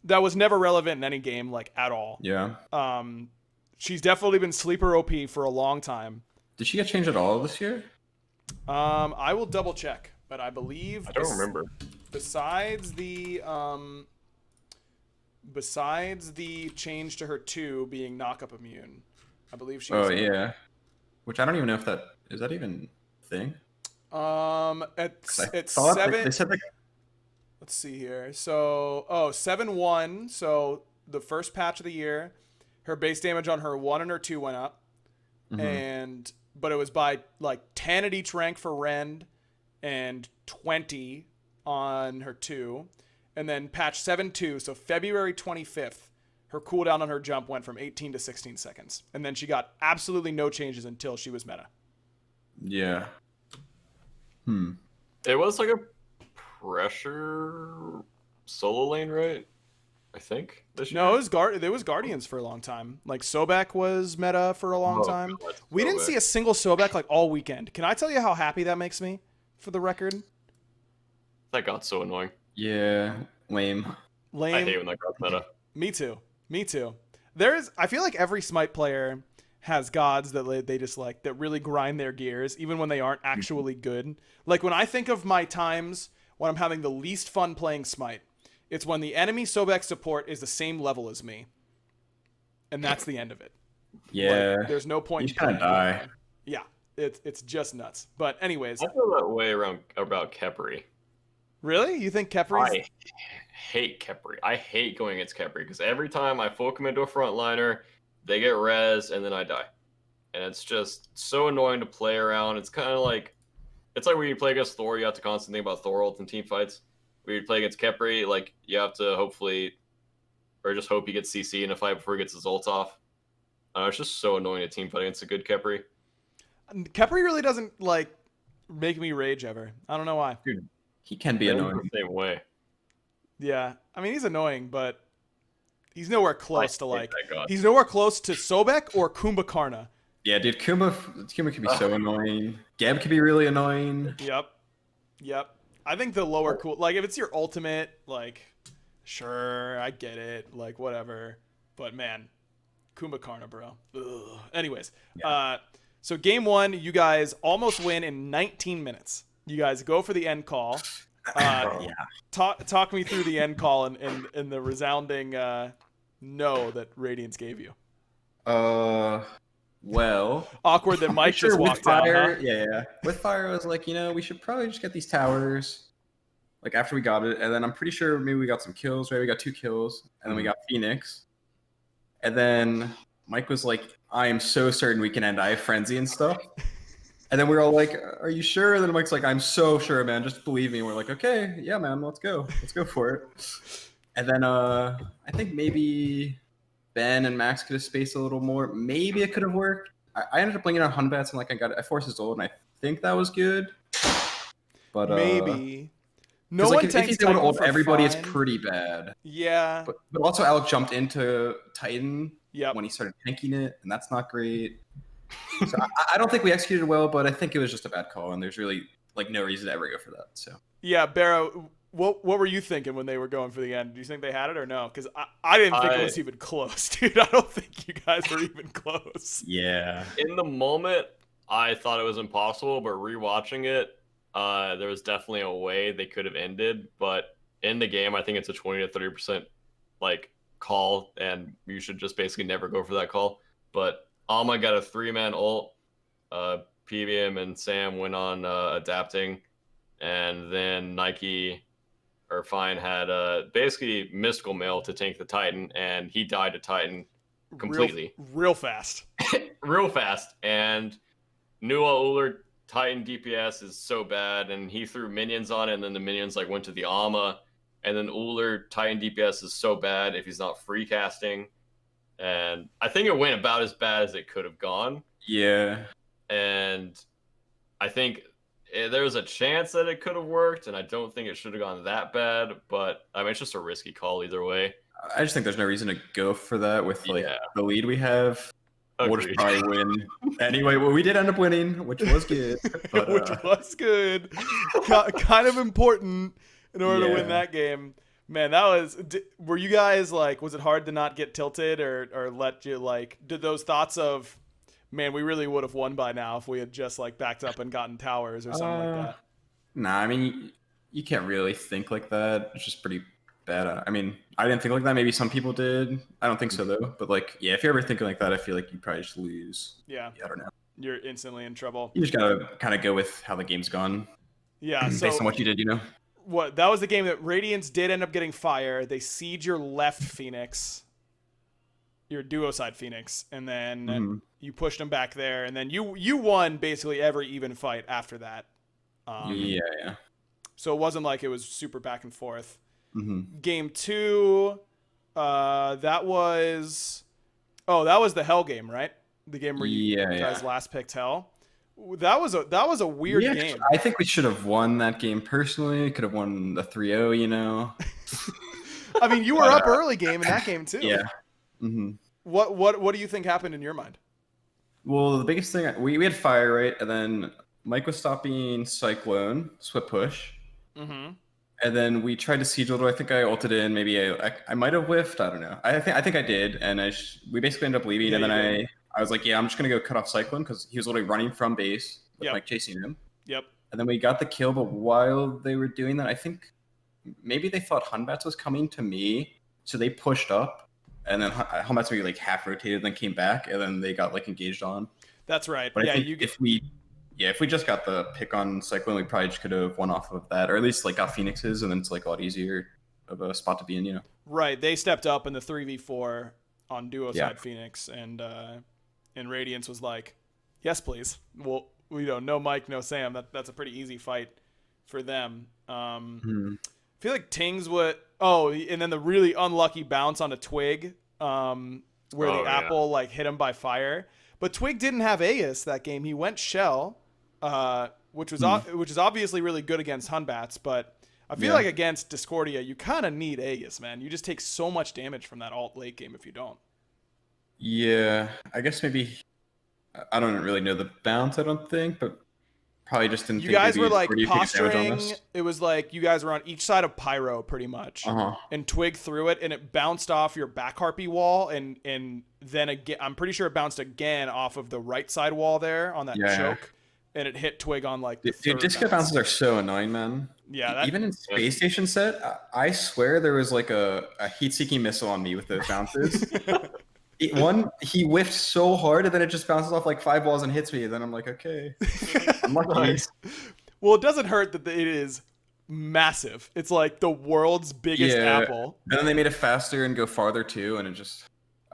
That was never relevant in any game, like at all. Yeah. She's definitely been sleeper OP for a long time. Did she get changed at all this year? I will double check, but I believe I don't remember. Besides the change to her 2 being knock up immune, I believe she. Oh yeah. Which I don't even know if that is that even a thing. It's Thought 7. They said like Let's see here. So, 7-1. So the first patch of the year, her base damage on her 1 and her 2 went up, but it was by like 10 at each rank for Rend, and 20 on her 2, and then patch 7.2. So February 25th, her cooldown on her jump went from 18 to 16 seconds, and then she got absolutely no changes until she was meta. yeah. It was like a pressure solo lane, right? I think. No, there was Guardians for a long time. Like Sobek was meta for a long time. God, We didn't see a single Sobek like all weekend. Can I tell you how happy that makes me? For the record, That got so annoying. Yeah. Lame. lame. I hate when that got meta. Me too. I feel like every Smite player has gods that they just like that really grind their gears, even when they aren't actually good. Like when I think of my times when I'm having the least fun playing Smite, it's when the enemy Sobek support is the same level as me, and that's the end of it. Yeah. Like, there's no point. You kind of die. Yeah, it's just nuts. But anyways, I feel that way about Khepri. really, you think Kepri's? I hate Khepri. I hate going against Khepri because every time I full commit to a frontliner, they get res and then I die, and it's just so annoying to play around. It's kind of like when you play against Thor, you have to constantly think about Thor ult in team fights. When you play against Khepri, like you have to hopefully, or just hope he gets CC in a fight before he gets his ult off. It's just so annoying to team fight against a good Khepri. Khepri really doesn't like make me rage ever. I don't know why. Dude, He can be annoying. the same way. Yeah, I mean he's annoying, but he's nowhere close to hate like. that god. He's nowhere close to Sobek or Kumbhakarna. Yeah, dude, Kuma can be so annoying. Gab can be really annoying. Yep. I think the lower cool, like if it's your ultimate, like, sure, I get it, like whatever. But man, Kumbhakarna, bro. Ugh. Anyways, so game 1, you guys almost win in 19 minutes. You guys go for the end call. Talk me through the end call and the resounding no that Radiance gave you. Well, Awkward that Mike just walked out. Fire, Huh? yeah. With Fire, I was like, we should probably just get these towers. Like after we got it, and then I'm pretty sure maybe we got some kills. Maybe we got 2 kills, and then we got Phoenix. And then Mike was like, "I am so certain we can end Eye of Frenzy and stuff." And then we were all like, "Are you sure?" And then Mike's like, "I'm so sure, man. Just believe me." And we're like, "Okay, yeah, man. Let's go for it." And then I think maybe Ben and Max could have spaced a little more. Maybe it could have worked. I ended up bringing on Hunbats and like I forced his ult, and I think that was good. But maybe. No like, one if tanks he's able to Titan ult for everybody, it's fine. pretty bad. Yeah. But also Alec jumped into Titan Yep. when he started tanking it, and that's not great. So I don't think we executed well, but I think it was just a bad call, and there's really like no reason to ever go for that. So Yeah, BaRRa, what were you thinking when they were going for the end? Do you think they had it or no? Because I didn't think it was even close, dude. I don't think you guys were even close. yeah, In the moment, I thought it was impossible, but rewatching it, there was definitely a way they could have ended. But in the game, I think it's a 20 to 30% like call, and you should just basically never go for that call. But Alma got a 3-man ult. PBM and Sam went on adapting, and then Nike or Fine had basically mystical mail to tank the Titan, and he died to Titan completely, real fast. real fast. And Nua Uller Titan DPS is so bad, and he threw minions on it, and then the minions like went to the Alma, and then Uller Titan DPS is so bad if he's not free casting, and I think it went about as bad as it could have gone. yeah. And I think there was a chance that it could have worked, and I don't think it should have gone that bad, but I mean, it's just a risky call either way. I just think there's no reason to go for that with like Yeah. the lead we have. We'll just probably win. Anyway, well, we did end up winning, which was good. But, Which was good. Kind of important in order to win that game. Man, that was. Were you guys like? Was it hard to not get tilted, or let you like? Did those thoughts of, man, we really would have won by now if we had just like backed up and gotten towers or something like that? Nah, I mean, you can't really think like that. It's just pretty bad. I mean, I didn't think like that. Maybe some people did. I don't think so though. But like, yeah, if you're ever thinking like that, I feel like you probably just lose. Yeah. I don't know. You're instantly in trouble. You just gotta kind of go with how the game's gone. Yeah. So based on what you did, What that was the game that Radiance did end up getting fire. They siege your left Phoenix, your duo side Phoenix, and then you pushed them back there, and then you won basically every even fight after that. Yeah. So it wasn't like it was super back and forth. Game 2, that was the Hell game, right? The game where you guys last picked Hell. That was a weird game. I think we should have won that game personally. Could have won the 3-0, I mean, you were up early game in that game too. Yeah. What do you think happened in your mind? Well, the biggest thing, we had fire, right? And then Mike was stopping Cyclone, Swift Push. And then we tried to siege a little. I think I ulted in. Maybe I might have whiffed. I don't know. I think I did. And we basically ended up leaving. And then I was like, yeah, I'm just going to go cut off Cyclone because he was literally running from base with Mike chasing him. Yep. And then we got the kill. But while they were doing that, I think maybe they thought Hunbats was coming to me. So they pushed up. And then Hunbats maybe like half rotated, then came back. And then they got like engaged on. That's right. But I think if we just got the pick on Cyclone, we probably just could have won off of that. Or at least like got Phoenixes. And then it's like a lot easier of a spot to be in, Right. They stepped up in the 3v4 on duo side Phoenix. And Radiance was like, yes, please. Well, no Mike, no Sam. That's a pretty easy fight for them. I feel like Tings would. Oh, and then the really unlucky bounce on a Twig, where the apple like hit him by fire. But Twig didn't have Aegis that game. He went Shell, which is obviously really good against Hunbats. But I feel like against Discordia, you kind of need Aegis, man. You just take so much damage from that alt late game if you don't. Yeah, I guess maybe I don't really know the bounce. I don't think, but probably just didn't. You guys were like posturing. It was like you guys were on each side of Pyro pretty much, and Twig threw it, and it bounced off your back harpy wall, and then again, I'm pretty sure it bounced again off of the right side wall there on that choke, and it hit Twig on like the Dude, disco bounces are so annoying, man. Yeah, even in Space Station set, I swear there was like a heat-seeking missile on me with those bounces. He whiffed so hard, and then it just bounces off like 5 balls and hits me. And then I'm like, okay, I'm lucky. Well, it doesn't hurt that it is massive. It's like the world's biggest apple. And then they made it faster and go farther too, and it just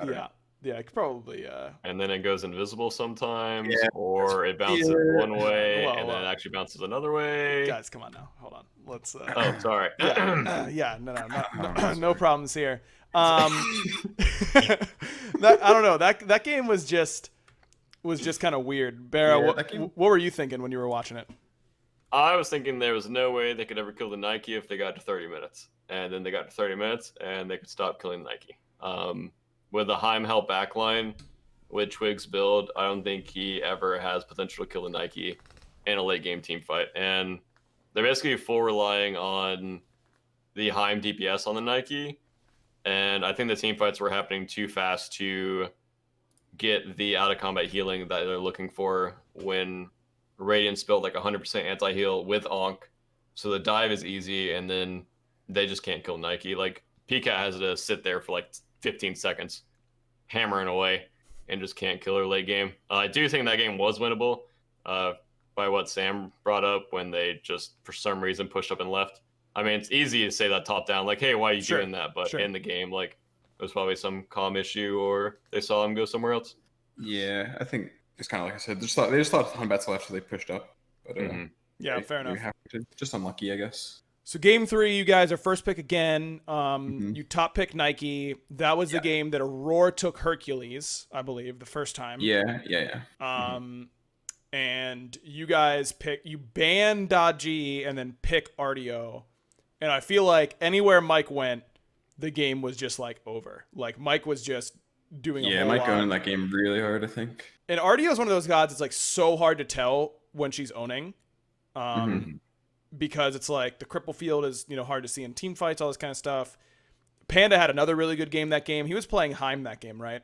it could probably. And then it goes invisible sometimes, or it bounces one way and then it actually bounces another way. Guys, come on now, hold on. Let's. Oh, sorry. No problems here. I don't know. That game was just kind of weird. BaRRa, what were you thinking when you were watching it? I was thinking there was no way they could ever kill the Nike if they got to 30 minutes. And then they got to 30 minutes and they could stop killing Nike. With the Heim-Hell backline with Twig's build, I don't think he ever has potential to kill the Nike in a late game team fight. And they're basically full relying on the Heim DPS on the Nike. And I think the team fights were happening too fast to get the out-of-combat healing that they're looking for when Radiance built like 100% anti-heal with Onk. So the dive is easy, and then they just can't kill Nike. Like, PCAT has to sit there for like 15 seconds, hammering away, and just can't kill her late game. I do think that game was winnable by what Sam brought up when they just, for some reason, pushed up and left. I mean, it's easy to say that top down, like, hey, why are you doing that? But in the game, like, there's probably some comm issue or they saw him go somewhere else. Yeah, I think it's kind of like I said. They just thought Hunbats left, so they pushed up. But yeah, fair enough. Just unlucky, I guess. So game 3, you guys are first pick again. You top pick Nike. That was the game that Aurora took Hercules, I believe, the first time. Yeah. And you guys ban Dodgy and then pick RDO. And I feel like anywhere Mike went, the game was just like over. Like Mike was just doing a Yeah, it whole might lot. go in that game really hard, I think. And RDO is one of those gods. It's like so hard to tell when she's owning, because it's like the cripple field is hard to see in team fights, all this kind of stuff. Panda had another really good game that game. He was playing Heim that game, right?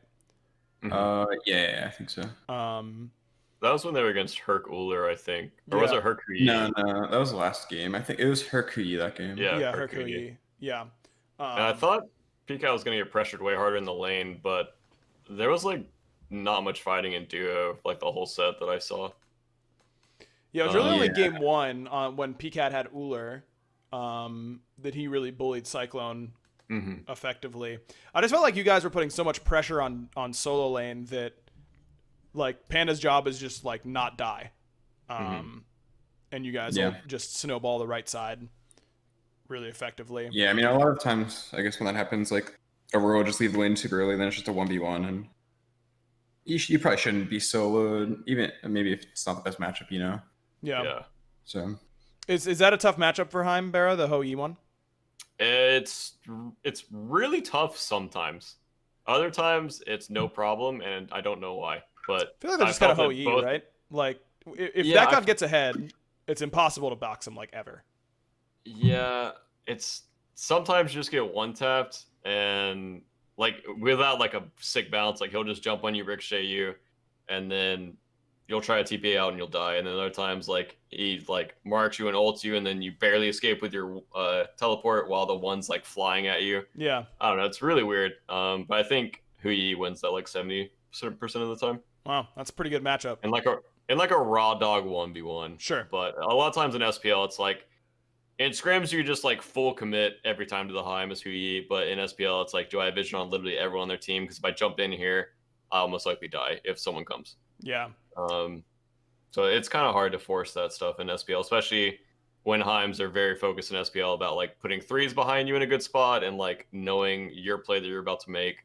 Yeah, I think so. That was when they were against Herc Uller, I think. Or was Yeah. it Herc Yi? No, that was the last game. I think it was HiRez that game. Yeah, Herc Herc Yi. Yi. Yeah. And I thought PK was going to get pressured way harder in the lane, but there was like not much fighting in duo like the whole set that I saw. Yeah, it was really only Yeah. game one when PCAT had Uller that he really bullied Cyclone effectively. I just felt like you guys were putting so much pressure on solo lane that like Panda's job is just like not die. And you guys will just snowball the right side really effectively. Yeah, I mean, a lot of times, I guess when that happens, like Aurora will just leave the lane super early, then it's just a 1v1, and you probably shouldn't be soloed, even maybe if it's not the best matchup, Yeah. So Is that a tough matchup for Heim, BaRRA, the Ho-Yi one? It's really tough sometimes. Other times it's no problem, and I don't know why. But I feel like they're just kind of felt Ho-Yi, both- right? Like if Yeah, that god gets ahead, it's impossible to box him like ever. Yeah, it's sometimes you just get one tapped and like without like a sick bounce, like he'll just jump on you, ricochet you, and then you'll try a TPA out and you'll die. And then other times like he like marks you and ults you, and then you barely escape with your teleport while the one's like flying at you. Yeah. I don't know, it's really weird. But I think Hui wins that like 70% of the time. Wow, that's a pretty good matchup. And like a raw dog 1v1. Sure. But a lot of times in SPL, it's like in scrims you just like full commit every time to the Heim as Hui, but in SPL it's like, do I have vision on literally everyone on their team? Because if I jump in here, I'll most likely die if someone comes. Yeah. So it's kind of hard to force that stuff in SPL, especially when Heims are very focused in SPL about like putting threes behind you in a good spot and like knowing your play that you're about to make,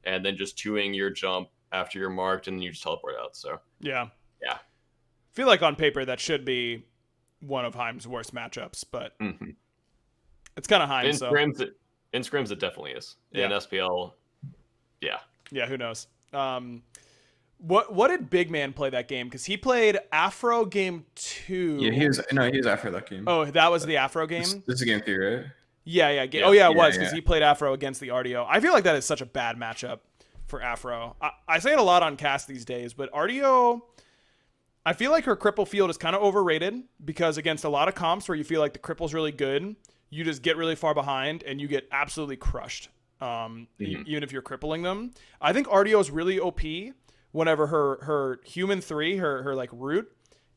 and then just chewing your jump after you're marked and you just teleport out. So Yeah. yeah. I feel like on paper that should be one of Heim's worst matchups, but it's kind of Heim. In So scrims it definitely is. Yeah. In SPL, yeah. yeah, who knows? What did Big Man play that game? Because he played Afro game 2. yeah, he was after that game. Oh, that was the Afro game. This is game 3, right? Yeah. Yeah. Oh yeah, it Yeah, was because yeah. he played Afro against the RDO. I feel like that is such a bad matchup for Afro. I say it a lot on cast these days, but RDO, I feel like her cripple field is kind of overrated because against a lot of comps where you feel like the cripple's really good, you just get really far behind and you get absolutely crushed. Even if you're crippling them. I think RDO is really OP whenever her human 3, her like root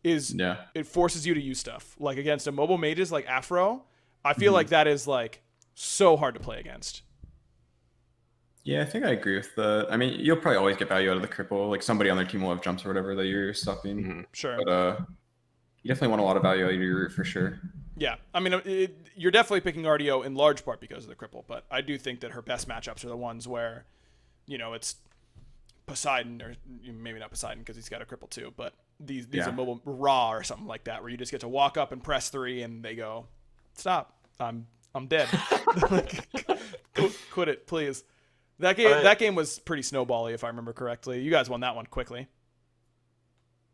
is it forces you to use stuff. Like against a mobile mages like Afro, I feel like that is like so hard to play against. Yeah, I think I agree with that. I mean, you'll probably always get value out of the cripple. Like somebody on their team will have jumps or whatever that you're stopping. Sure. But you definitely want a lot of value out of your root for sure. Yeah, I mean, you're definitely picking RDO in large part because of the cripple, but I do think that her best matchups are the ones where, it's Poseidon, or maybe not Poseidon because he's got a cripple too, but these are mobile Raw or something like that, where you just get to walk up and press 3 and they go, stop, I'm dead. Like, quit it, please. That game was pretty snowbally, if I remember correctly. You guys won that one quickly.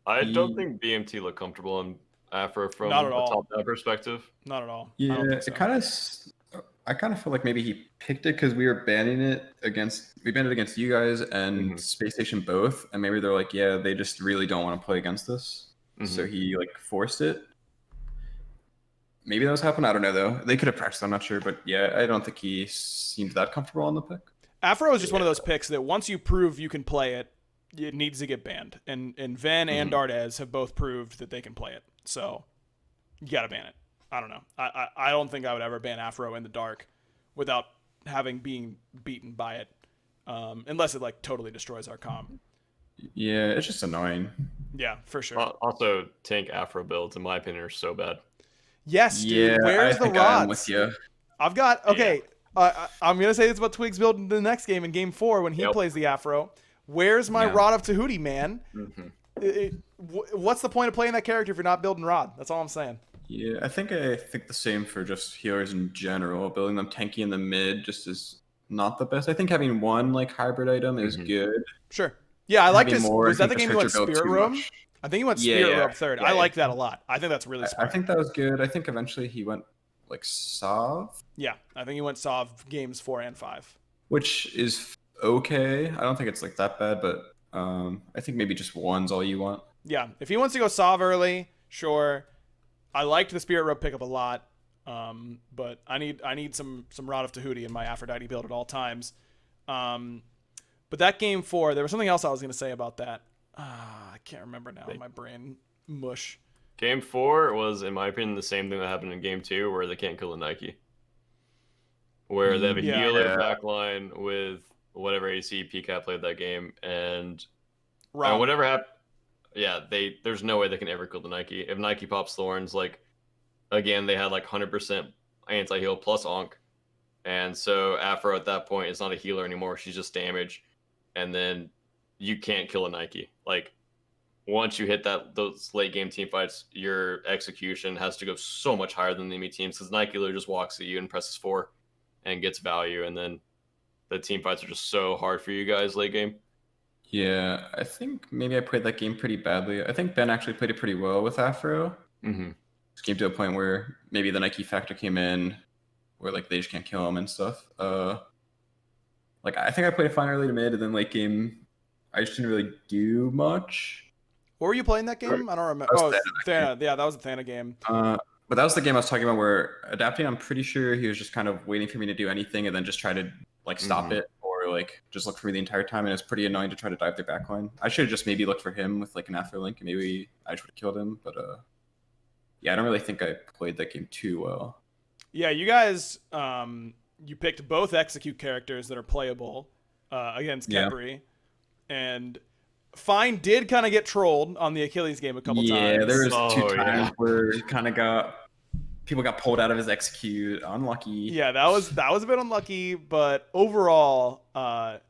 I don't think BMT looked comfortable in Afro from Not at a all. top-down perspective. Not at all. I Yeah, don't think so. I kind of feel like maybe he picked it because we banned it against you guys and Space Station both, and maybe they're like, yeah, they just really don't want to play against us, so he like forced it. Maybe that was happening. I don't know though. They could have practiced. I'm not sure, but yeah, I don't think he seemed that comfortable on the pick. Afro is just one of those picks that once you prove you can play it, it needs to get banned. And Ven and Dardes have both proved that they can play it. So you got to ban it. I don't know. I don't think I would ever ban Afro in the dark without having being beaten by it, unless it like totally destroys our comp. Yeah, it's just annoying. Yeah, for sure. Also, tank Afro builds, in my opinion, are so bad. Yes, dude. Yeah, Where's I the think rods? I'm with you. I've got okay. I'm gonna say this about Twigs build in the next game in game 4 when he plays the Afro. Where's my Rod of Tahuti, man? What's the point of playing that character if you're not building Rod? That's all I'm saying. Yeah, I think the same for just healers in general. Building them tanky in the mid just is not the best. I think having one like hybrid item is good. Sure. Yeah, I like Having this. more, Was I that the think, game you went just hurts your Spirit build too Room? much. I think he went Yeah, Spirit yeah. Robe third. Yeah, I yeah. like that a lot. I think that's really smart. I think that was good. I think eventually he went like Sov, Yeah, I think he went Sov games 4 and 5. which is okay. I don't think it's like that bad, but I think maybe just one's all you want. Yeah, if he wants to go Sov early, sure. I liked the Spirit Robe pickup a lot, but I need some Rod of Tahuti in my Aphrodite build at all times. But that game 4, there was something else I was going to say about that. I can't remember now. My brain mush. Game 4 was, in my opinion, the same thing that happened in Game 2, where they can't kill the Nike. Where they have a healer backline with whatever AC PCAP played that game, and whatever happened, yeah, there's no way they can ever kill the Nike. If Nike pops Thorns, like, again, they had like 100% anti-heal plus Onk, and so Afro at that point is not a healer anymore. She's just damage, and then you can't kill a Nike. Like, once you hit those late game team fights, your execution has to go so much higher than the enemy teams, because Nike literally just walks at you and presses 4 and gets value, and then the team fights are just so hard for you guys late game. Yeah, I think maybe I played that game pretty badly. I think Ben actually played it pretty well with Afro. Mm-hmm. It came to a point where maybe the Nike factor came in, where like they just can't kill him and stuff. Like I think I played it fine early to mid, and then late game, I just didn't really do much. What were you playing that game? I don't remember. Thana. Yeah, that was a Thana game. But that was the game I was talking about where adapting, I'm pretty sure he was just kind of waiting for me to do anything and then just try to like stop it or like just look for me the entire time. And it's pretty annoying to try to dive their backline. I should have just maybe looked for him with like an Afro link and maybe I just would have killed him. But yeah, I don't really think I played that game too well. Yeah, you guys, you picked both execute characters that are playable against Khepri. And Fine did kind of get trolled on the Achilles game a couple times. Yeah, there was 2 times where he kind of people got pulled out of his execute. Unlucky. Yeah, that was a bit unlucky, but overall, I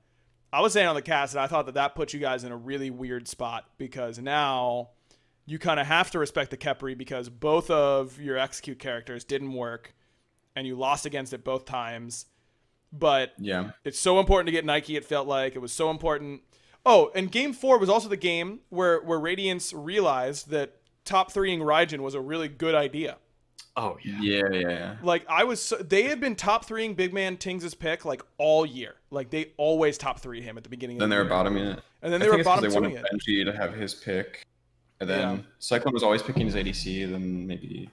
was saying on the cast that I thought that put you guys in a really weird spot, because now you kind of have to respect the Khepri because both of your execute characters didn't work, and you lost against it both times. But yeah, it's so important to get Nike. It felt like it was so important. Oh, and Game 4 was also the game where Radiance realized that top 3ing Raijin was a really good idea. Oh, yeah. Like, they had been top 3ing Big Man Tings' pick, like, all year. Like, they always top 3 him at the beginning of the year. Then they were bottoming it. And then they were bottom 2ing it. They wanted Benji to have his pick. And then Cyclone was always picking his ADC. Then maybe,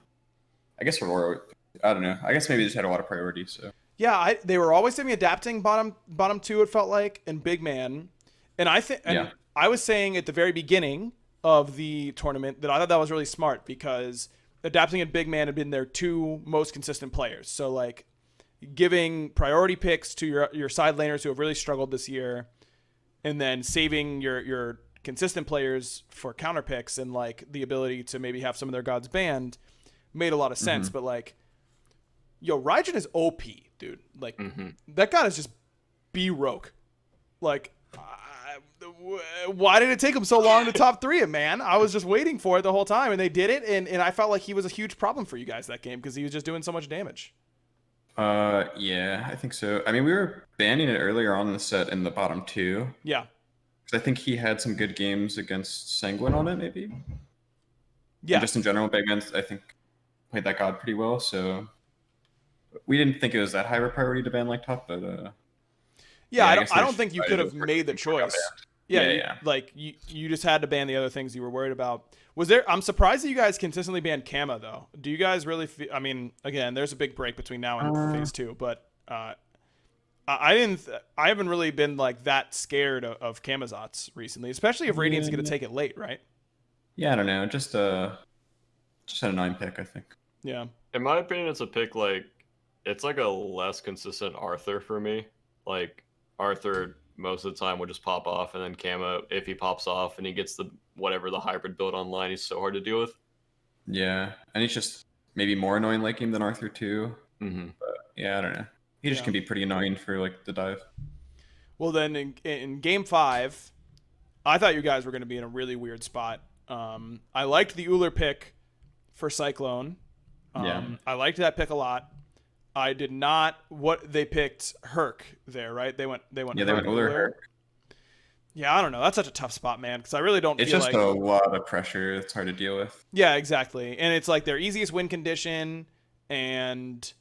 I guess Aurora, I don't know. I guess maybe they just had a lot of priority, so. Yeah, they were always adapting bottom 2, it felt like, and Big Man. And I was saying at the very beginning of the tournament that I thought that was really smart, because adapting and Big Man had been their 2 most consistent players. So like giving priority picks to your side laners who have really struggled this year, and then saving your consistent players for counter picks and like the ability to maybe have some of their gods banned made a lot of sense. But like, Raijin is OP, dude. Like that god is just BaRRaCCuDDa. Like, why did it take him so long to top 3 him, man? I was just waiting for it the whole time, and they did it, and I felt like he was a huge problem for you guys that game because he was just doing so much damage. Yeah, I think so. I mean, we were banning it earlier on in the set in the bottom 2. Yeah. Because I think he had some good games against Sanguine on it, maybe? Yeah. And just in general, Big Man, I think, played that god pretty well, so we didn't think it was that high of a priority to ban like top, but yeah, I don't think you could have made the choice. Yeah. Like you just had to ban the other things you were worried about. I'm surprised that you guys consistently banned Kama though. Do you guys really I mean, again, there's a big break between now and phase 2, but I haven't really been like that scared of Kamazots recently, especially if Radiant's going to take it late, right? Yeah, I don't know. Just a 9 pick, I think. Yeah. In my opinion, it's a pick it's like a less consistent Arthur for me. Like Arthur most of the time will just pop off, and then Kama, if he pops off and he gets the hybrid build online, he's so hard to deal with. Yeah, and he's just maybe more annoying like him than Arthur too. Mm-hmm. But yeah, I don't know. He just can be pretty annoying for like the dive. Well, then in Game 5, I thought you guys were going to be in a really weird spot. I liked the Uller pick for Cyclone. I liked that pick a lot. I did not. What they picked Herc there, right? They went. Yeah, they went Uller Herc. Yeah, I don't know. That's such a tough spot, man. Because I really don't. It's feel just like... a lot of pressure. It's hard to deal with. Yeah, exactly. And it's like their easiest win condition, and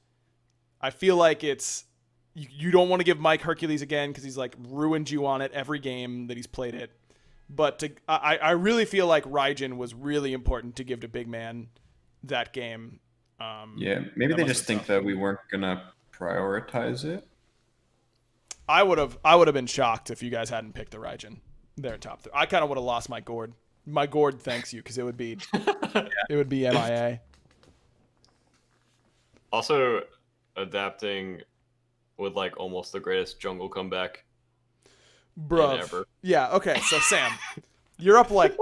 I feel like it's you don't want to give Mike Hercules again because he's like ruined you on it every game that he's played it. But I really feel like Raijin was really important to give to Big Man that game. Yeah, maybe they just think that we weren't gonna prioritize it. I would have been shocked if you guys hadn't picked the Raijin. Their top 3. I kind of would have lost my gourd. My gourd thanks you because it would be MIA. Also, adapting with like almost the greatest jungle comeback Bruv. Yeah, okay, so Sam, you're up like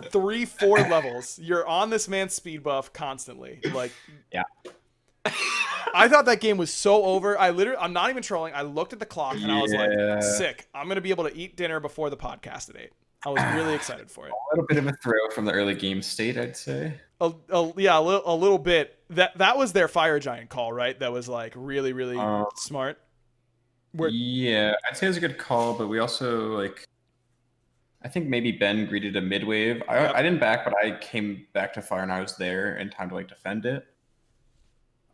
3-4 levels. You're on this man's speed buff constantly. Like, yeah. I thought that game was so over. I'm not even trolling. I looked at the clock and I was like, sick. I'm going to be able to eat dinner before the podcast at 8. I was really excited for it. A little bit of a throw from the early game state, I'd say. Yeah, a little bit. That was their Fire Giant call, right? That was like really, really smart. Yeah, I'd say it was a good call, but we also like. I think maybe Ben greeted a mid wave. I didn't back, but I came back to Fire and I was there in time to like defend it.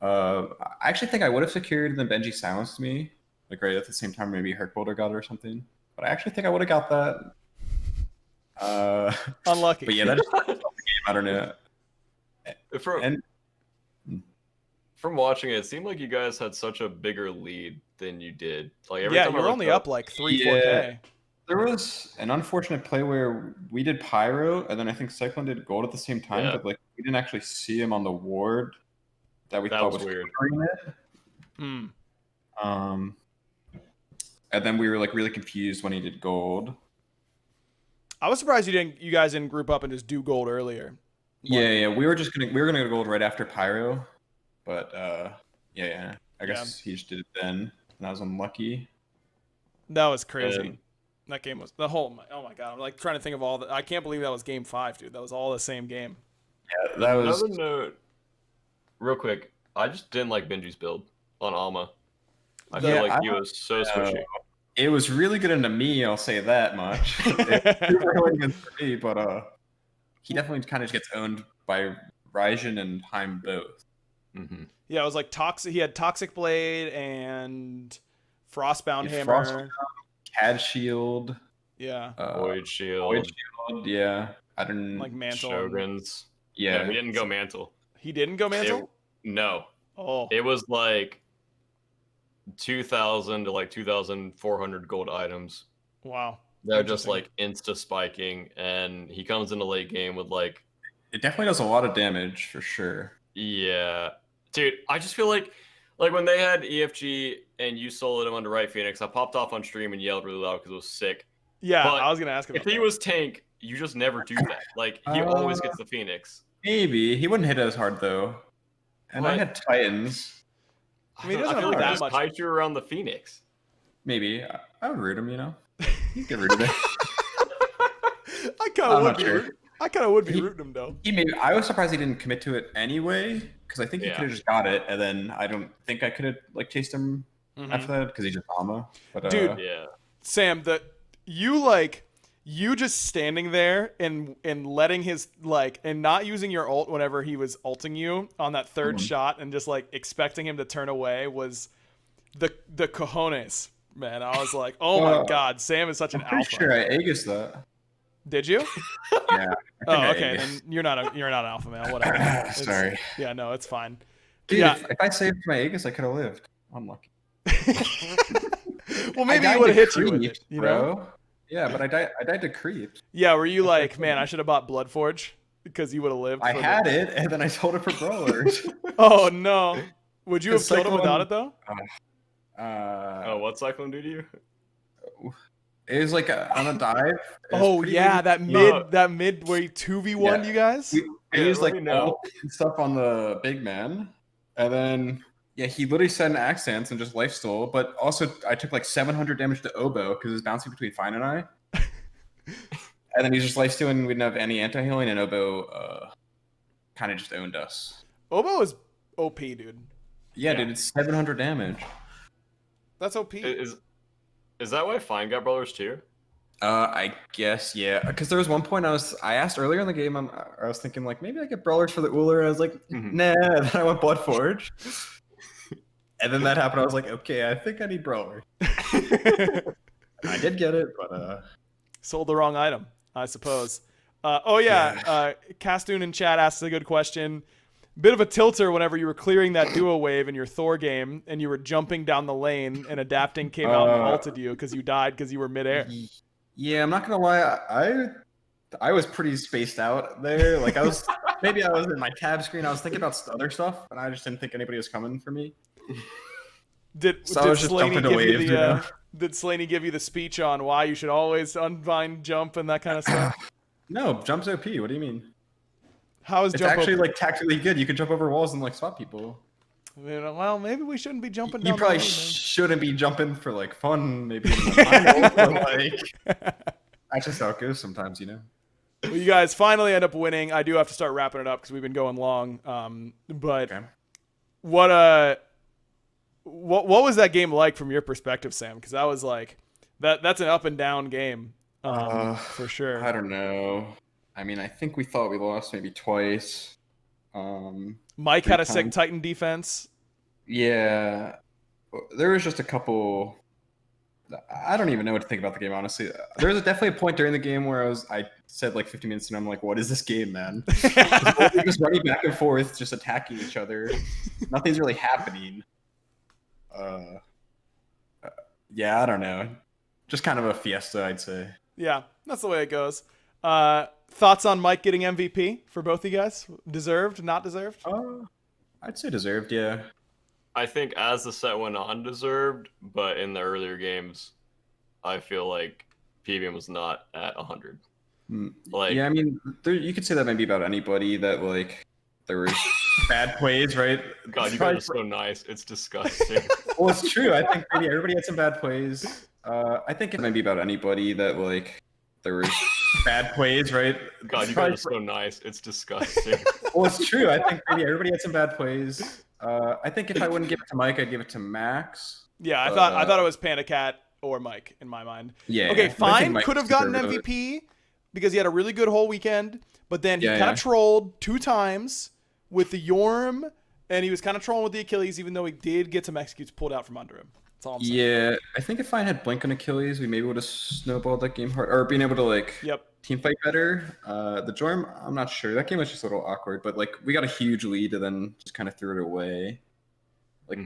I actually think I would have secured, and then Benji silenced me, like right at the same time. Maybe Herc Boulder got it or something. But I actually think I would have got that. Unlucky. But yeah, that just the game. I don't know. From watching it, it seemed like you guys had such a bigger lead than you did. Like you were only up like 3-4K. There was an unfortunate play where we did Pyro, and then I think Cyclone did Gold at the same time, but like we didn't actually see him on the ward that we thought was weird. It. And then we were like really confused when he did Gold. I was surprised you guys didn't group up and just do Gold earlier. Yeah, we were gonna go Gold right after Pyro, but I guess he just did it then, and I was unlucky. That was crazy. That game was oh my god! I'm like trying to think of all the. I can't believe that was game 5, dude. That was all the same game. Yeah, that was. Another note, real quick. I just didn't like Benji's build on Alma. I feel like he was so squishy. It was really good into me, I'll say that much. It was really good for me, but he definitely kind of gets owned by Raijin and Heim both. Mm-hmm. Yeah, it was like Toxic. He had Toxic Blade and Frostbound Hammer. CAD Shield. Yeah. Void Shield. Yeah. I didn't like Mantle. Shoguns. Yeah. We didn't go Mantle. He didn't go Mantle? No. Oh. It was like 2,000 to like 2,400 gold items. Wow. They're just like insta spiking, and he comes in the late game with like. It definitely does a lot of damage for sure. Yeah. Dude, I just feel like when they had EFG and you soloed him under Right Phoenix, I popped off on stream and yelled really loud because it was sick. Yeah, but I was going to ask about if he was tank, you just never do that. Like, he always gets the Phoenix. Maybe. He wouldn't hit as hard, though. And I had Titans. I mean, he doesn't feel have like that much. Tied you around the Phoenix. Maybe. I would root him, you know? Get rid of it. I kind of would be rooting him, though. I was surprised he didn't commit to it anyway, because I think he could have just got it, and then I don't think I could have like chased him after that because he just Alma. But dude, Sam, you just standing there and letting his and not using your ult whenever he was ulting you on that third shot and just like expecting him to turn away was the cojones, man. I was like, oh my god, Sam is such an alpha. I'm pretty sure I Aegis that. Did you? Yeah. Oh, okay. Then you're not an alpha, man. Whatever. Sorry. Yeah, no, it's fine. Dude, if I saved my Aegis, I could have lived. Unlucky. Well, maybe he would have hit you with it, you know? Yeah, but I died to creeps. Yeah, were you like, man, I should have bought Bloodforge because you would have lived? I had it, and then I sold it for brawlers. Oh no! Would you have killed him without it though? What Cyclone do to you? It was like on a dive. Oh yeah, that mid where he 2v1 you guys. He used like ult and stuff on the big man, and then he literally set an axe dance and just life stole. But also, I took like 700 damage to Oboe because it was bouncing between Fine and I. And then he's just life stealing. We didn't have any anti healing, and Oboe kind of just owned us. Oboe is OP, dude. Yeah, dude, it's 700 damage. That's OP. Is that why Fine got Brawlers too? I guess, yeah. Because there was one point I asked earlier in the game, I was thinking like maybe I get Brawlers for the Uller. I was like, nah. Then I went Bloodforge, and then that happened. I was like, okay, I think I need Brawler. I did get it, but sold the wrong item, I suppose. Castoon in chat asks a good question. Bit of a tilter whenever you were clearing that duo wave in your Thor game and you were jumping down the lane and Adapting came out and ulted you because you died because you were midair. Yeah, I'm not gonna lie. I was pretty spaced out there. Like I was in my tab screen. I was thinking about other stuff, and I just didn't think anybody was coming for me. Did Slaney give you the speech on why you should always unbind jump and that kind of stuff? No, jump's OP. What do you mean? How is it's jump actually OP? like tactically good. You can jump over walls and like swap people. Well, maybe we shouldn't be jumping down You probably the lane, shouldn't be jumping for like fun, maybe in the finals, but like that's just how it goes sometimes, you know. Well, you guys finally end up winning. I do have to start wrapping it up because we've been going long. But Okay. what was that game like from your perspective, Sam? Because I was like, that's an up and down game, for sure. I don't know. I mean, I think we thought we lost maybe twice. Mike had a times. sick Titan defense. Yeah, there was just a couple. I don't even know what to think about the game, honestly. There was definitely a point during the game where I said like 50 minutes, and I'm like, "What is this game, man?" We're just running back and forth, just attacking each other. Nothing's really happening. Yeah, I don't know. Just kind of a fiesta, I'd say. Yeah, that's the way it goes. Thoughts on Mike getting MVP for both of you guys? Deserved, not deserved? I'd say deserved, yeah. I think as the set went on, deserved, but in the earlier games, I feel like PBM was not at 100. Like, yeah, I mean, you could say that maybe about anybody that like there was bad plays, right? God, you guys are so nice. It's disgusting. Well, it's true. I think maybe everybody had some bad plays. I think it might be about anybody that like there was bad plays, right? God, you guys are so nice. It's disgusting. Well, it's true. I think maybe everybody had some bad plays. I think if I wouldn't give it to Mike, I'd give it to Max. Yeah, I thought it was Panda Cat or Mike in my mind. Yeah. Okay, I think Fine Mike could have gotten deserved it. MVP because he had a really good whole weekend, but then he Yeah, kind yeah. of trolled 2 times with the Yorm, and he was kind of trolling with the Achilles, even though he did get some executes pulled out from under him. That's all I'm saying. Yeah, I think if Fine had Blink on Achilles, we maybe would have snowballed that game hard, or being able to like Yep. team fight better. The Jorm, I'm not sure. That game was just a little awkward, but like we got a huge lead and then just kind of threw it away. Like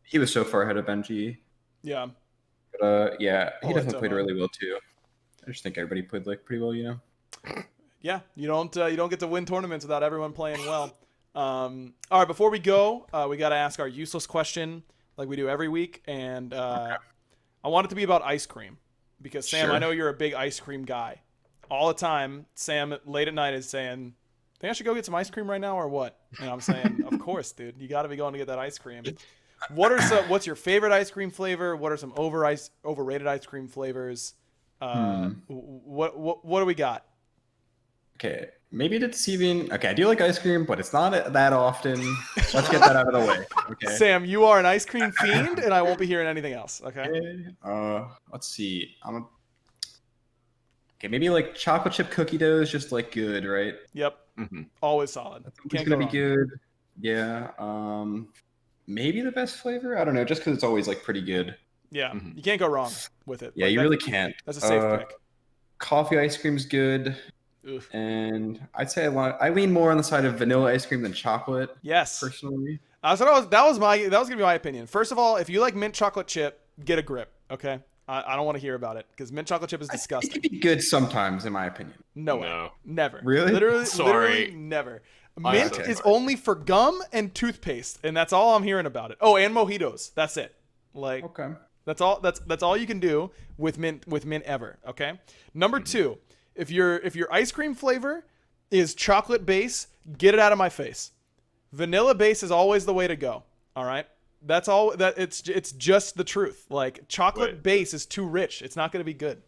he was so far ahead of Benji. Yeah. But yeah, he Oh, definitely it's played really well too. I just think everybody played like pretty well, you know. Yeah, you don't get to win tournaments without everyone playing well. All right, before we go, we got to ask our useless question like we do every week, and I want it to be about ice cream because Sam, Sure. I know you're a big ice cream guy. All the time, Sam late at night is saying, "Think I should go get some ice cream right now or what?" And I'm saying, "Of course, dude. You got to be going to get that ice cream." What's your favorite ice cream flavor? What are some overrated ice cream flavors? What do we got? Okay, maybe it's deceiving. Okay, I do like ice cream, but it's not that often. Let's get that out of the way. Okay. Sam, you are an ice cream fiend, and I won't be hearing anything else. Okay. Let's see. Okay, maybe like chocolate chip cookie dough is just like good, right? Yep. Always solid. It's Can't gonna go be wrong. good. Yeah. Maybe the best flavor. I don't know, just because it's always like pretty good. Yeah, you can't go wrong with it. Yeah, Like, you really can't. That's a safe pick. Coffee ice cream's good, Oof. and I'd say I lean more on the side of vanilla ice cream than chocolate. Yes. Personally. That was gonna be my opinion. First of all, if you like mint chocolate chip, get a grip. Okay. I don't want to hear about it because mint chocolate chip is It disgusting. can be good sometimes, in my opinion. No way. No. Never. Really? Sorry. Literally never. I'm Mint so is sorry. only for gum and toothpaste, and that's all I'm hearing about it. Oh, and mojitos. That's it. Like Okay. that's all you can do with mint ever. Okay. Number 2, if your ice cream flavor is chocolate base, get it out of my face. Vanilla base is always the way to go. All right. That's all. That it's just the truth. Like chocolate Wait. base is too rich. It's not going to be good.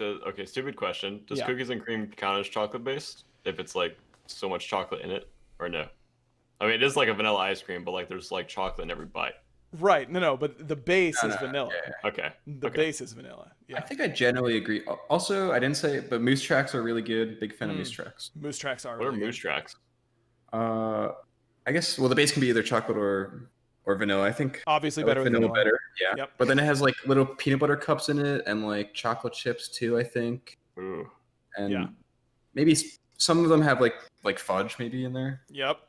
Okay, stupid question. Does Yeah. cookies and cream count as chocolate based if it's like so much chocolate in it, or no? I mean, it is like a vanilla ice cream, but like there's like chocolate in every bite. Right. No, but the base No, is no, vanilla. yeah. Okay. The Okay. base is vanilla. I Yeah. think I generally agree. Also, I didn't say it, but moose tracks are really good. Big fan of moose tracks. Moose tracks are What are really moose good. tracks? I guess the base can be either chocolate or vanilla. I think Obviously I better like with vanilla vanilla. better. Yeah. Yep. But then it has like little peanut butter cups in it and like chocolate chips too, I think. Ooh. And Yeah. maybe some of them have like fudge maybe in there. Yep.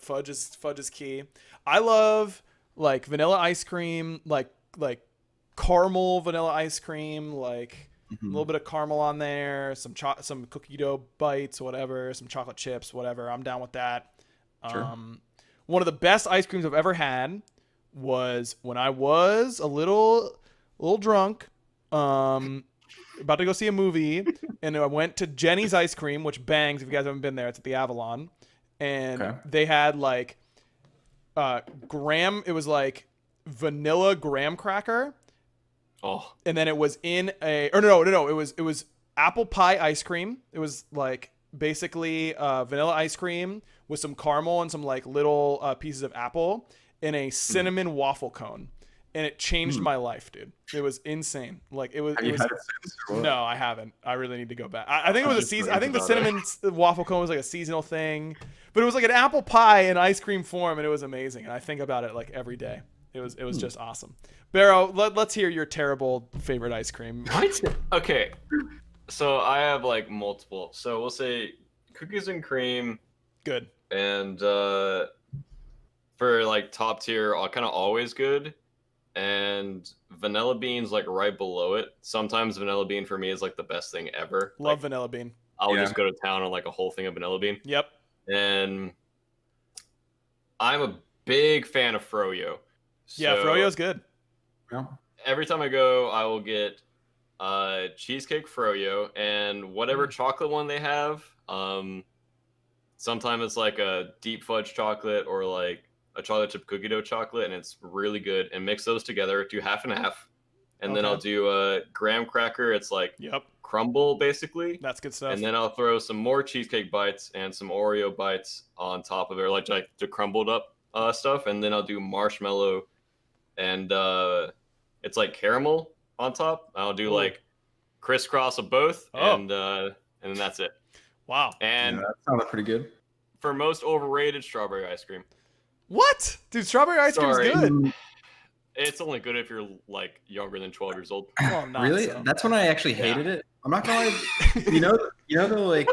Fudge is key. I love like vanilla ice cream, like caramel vanilla ice cream, like a little bit of caramel on there, some cookie dough bites, whatever, some chocolate chips, whatever. I'm down with that. Sure. One of the best ice creams I've ever had was when I was a little drunk, about to go see a movie, and I went to Jenny's Ice Cream, which bangs. If you guys haven't been there, it's at the Avalon, and they had like graham. It was like vanilla graham cracker. Oh. And then it was in no. It was apple pie ice cream. It was like basically vanilla ice cream with some caramel and some like little pieces of apple in a cinnamon waffle cone. And it changed my life, dude. It was insane. Like it was. Have you had it since, or what? No, I haven't. I really need to go back. I think it was a season. I think the cinnamon waffle cone was like a seasonal thing, but it was like an apple pie in ice cream form, and it was amazing. And I think about it like every day. It was just awesome. Barrow, let's hear your terrible favorite ice cream. What? Okay. So I have like multiple. So we'll say cookies and cream. Good. And for like top tier, kind of always good. And vanilla beans like right below it. Sometimes vanilla bean for me is like the best thing ever. Love like, vanilla bean. I'll just go to town on like a whole thing of vanilla bean. Yep. And I'm a big fan of froyo. Yeah, froyo's good. Yeah. Every time I go, I will get cheesecake froyo and whatever chocolate one they have. Sometimes it's like a deep fudge chocolate or like a chocolate chip cookie dough chocolate, and it's really good. And mix those together, do half and half, and then I'll do a graham cracker. It's like crumble basically. That's good stuff. And then I'll throw some more cheesecake bites and some Oreo bites on top of it, like the crumbled up stuff. And then I'll do marshmallow, and it's like caramel on top. I'll do like crisscross of both, and then that's it. Wow. And that sounded pretty good. For most overrated, strawberry ice cream. What? Dude, strawberry ice cream is good. It's only good if you're like younger than 12 years old. Well, really? So. That's when I actually hated it. I'm not gonna lie. You know the like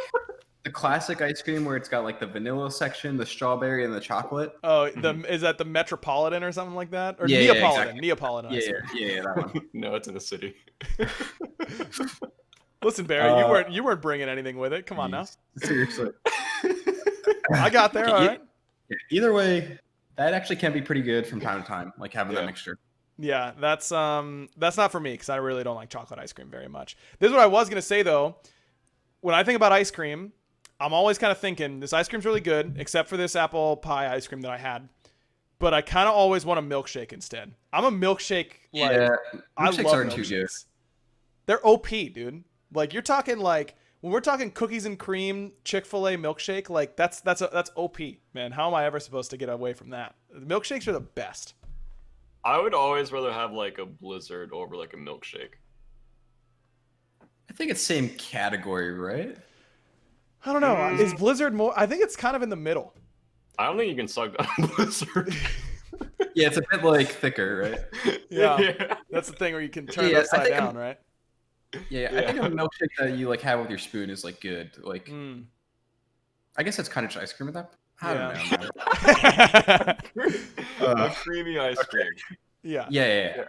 the classic ice cream where it's got like the vanilla section, the strawberry, and the chocolate. Oh, is that the Metropolitan or something like that? Or yeah, Neapolitan? Yeah, exactly. Neapolitan. Yeah, that one. No, it's in the city. Listen, Barry, you weren't bringing anything with it. Come on now. Seriously. I got there. All right. Either way, that actually can be pretty good from time to time, like having that mixture. Yeah, that's not for me because I really don't like chocolate ice cream very much. This is what I was gonna say though. When I think about ice cream, I'm always kind of thinking this ice cream's really good, except for this apple pie ice cream that I had. But I kind of always want a milkshake instead. I'm a milkshake. Like, I love aren't too good. They're OP, dude. Like you're talking like when we're talking cookies and cream Chick-fil-A milkshake, like that's OP, man. How am I ever supposed to get away from that? The milkshakes are the best. I would always rather have like a Blizzard over like a milkshake. I think it's same category, right? I don't know. Is Blizzard more? I think it's kind of in the middle. I don't think you can suck down a Blizzard. Yeah, it's a bit like thicker, right? Yeah. That's the thing where you can turn it upside down, right? Yeah, I think a milkshake that you like have with your spoon is like good. Like, I guess it's kind of just ice cream at that. I don't know. A creamy ice cream. Yeah.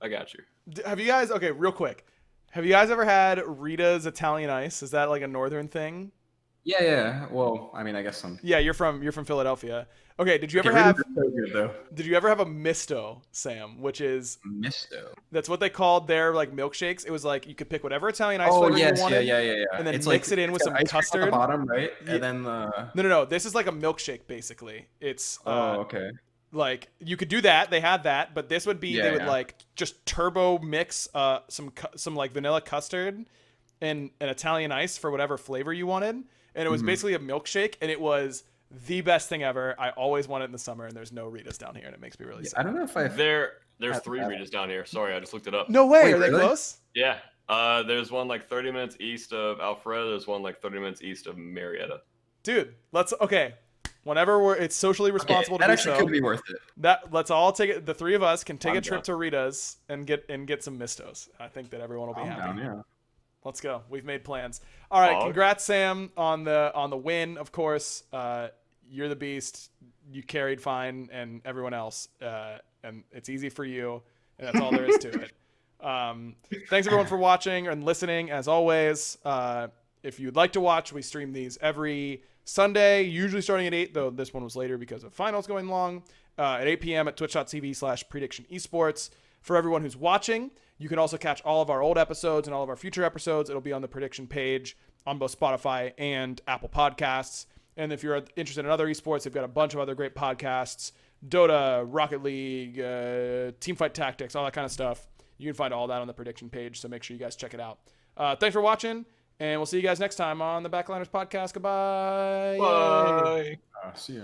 I got you. Have you guys? Okay, real quick. Have you guys ever had Rita's Italian Ice? Is that like a northern thing? Yeah. Well, I mean, I guess some. Yeah, you're from Philadelphia. Okay, did you ever have? So good, though. Did you ever have a misto, Sam? Which is misto. That's what they called their like milkshakes. It was like you could pick whatever Italian ice flavor you wanted. Yeah. And then it's mix like, it in with some ice custard. At the bottom, right? Yeah. And then No. This is like a milkshake basically. It's okay. Like you could do that. They had that, but this would be they would like just turbo mix some like vanilla custard and an Italian ice for whatever flavor you wanted, and it was basically a milkshake, and it was the best thing ever. I always want it in the summer, and there's no Ritas down here, and it makes me really sad. I don't know if I've. There's 3 Ritas down here. Sorry, I just looked it up. No way. Wait, Are they really? close? Yeah. There's one like 30 minutes east of Alpharetta. There's one like 30 minutes east of Marietta. Dude, whenever it's socially responsible that to do actually so, could be worth it. let's all take it. The 3 of us can take I'm a trip down. to Rita's and get some mistos. I think that everyone will be I'm happy. down, yeah. Let's go. We've made plans. All right, Dog. congrats, Sam, on the win. Of course, you're the beast. You carried fine, and everyone else, and it's easy for you. And that's all there is to it. Thanks everyone for watching and listening. As always, if you'd like to watch, we stream these every Sunday, usually starting at 8, though this one was later because of finals going long, at 8 p.m. at twitch.tv/prediction_esports. For everyone who's watching, you can also catch all of our old episodes and all of our future episodes. It'll be on the prediction page on both Spotify and Apple Podcasts. And if you're interested in other esports, they've got a bunch of other great podcasts, Dota, Rocket League, Teamfight Tactics, all that kind of stuff. You can find all that on the prediction page, so make sure you guys check it out. Thanks for watching, and we'll see you guys next time on the Backliners podcast. Goodbye. Bye. See ya.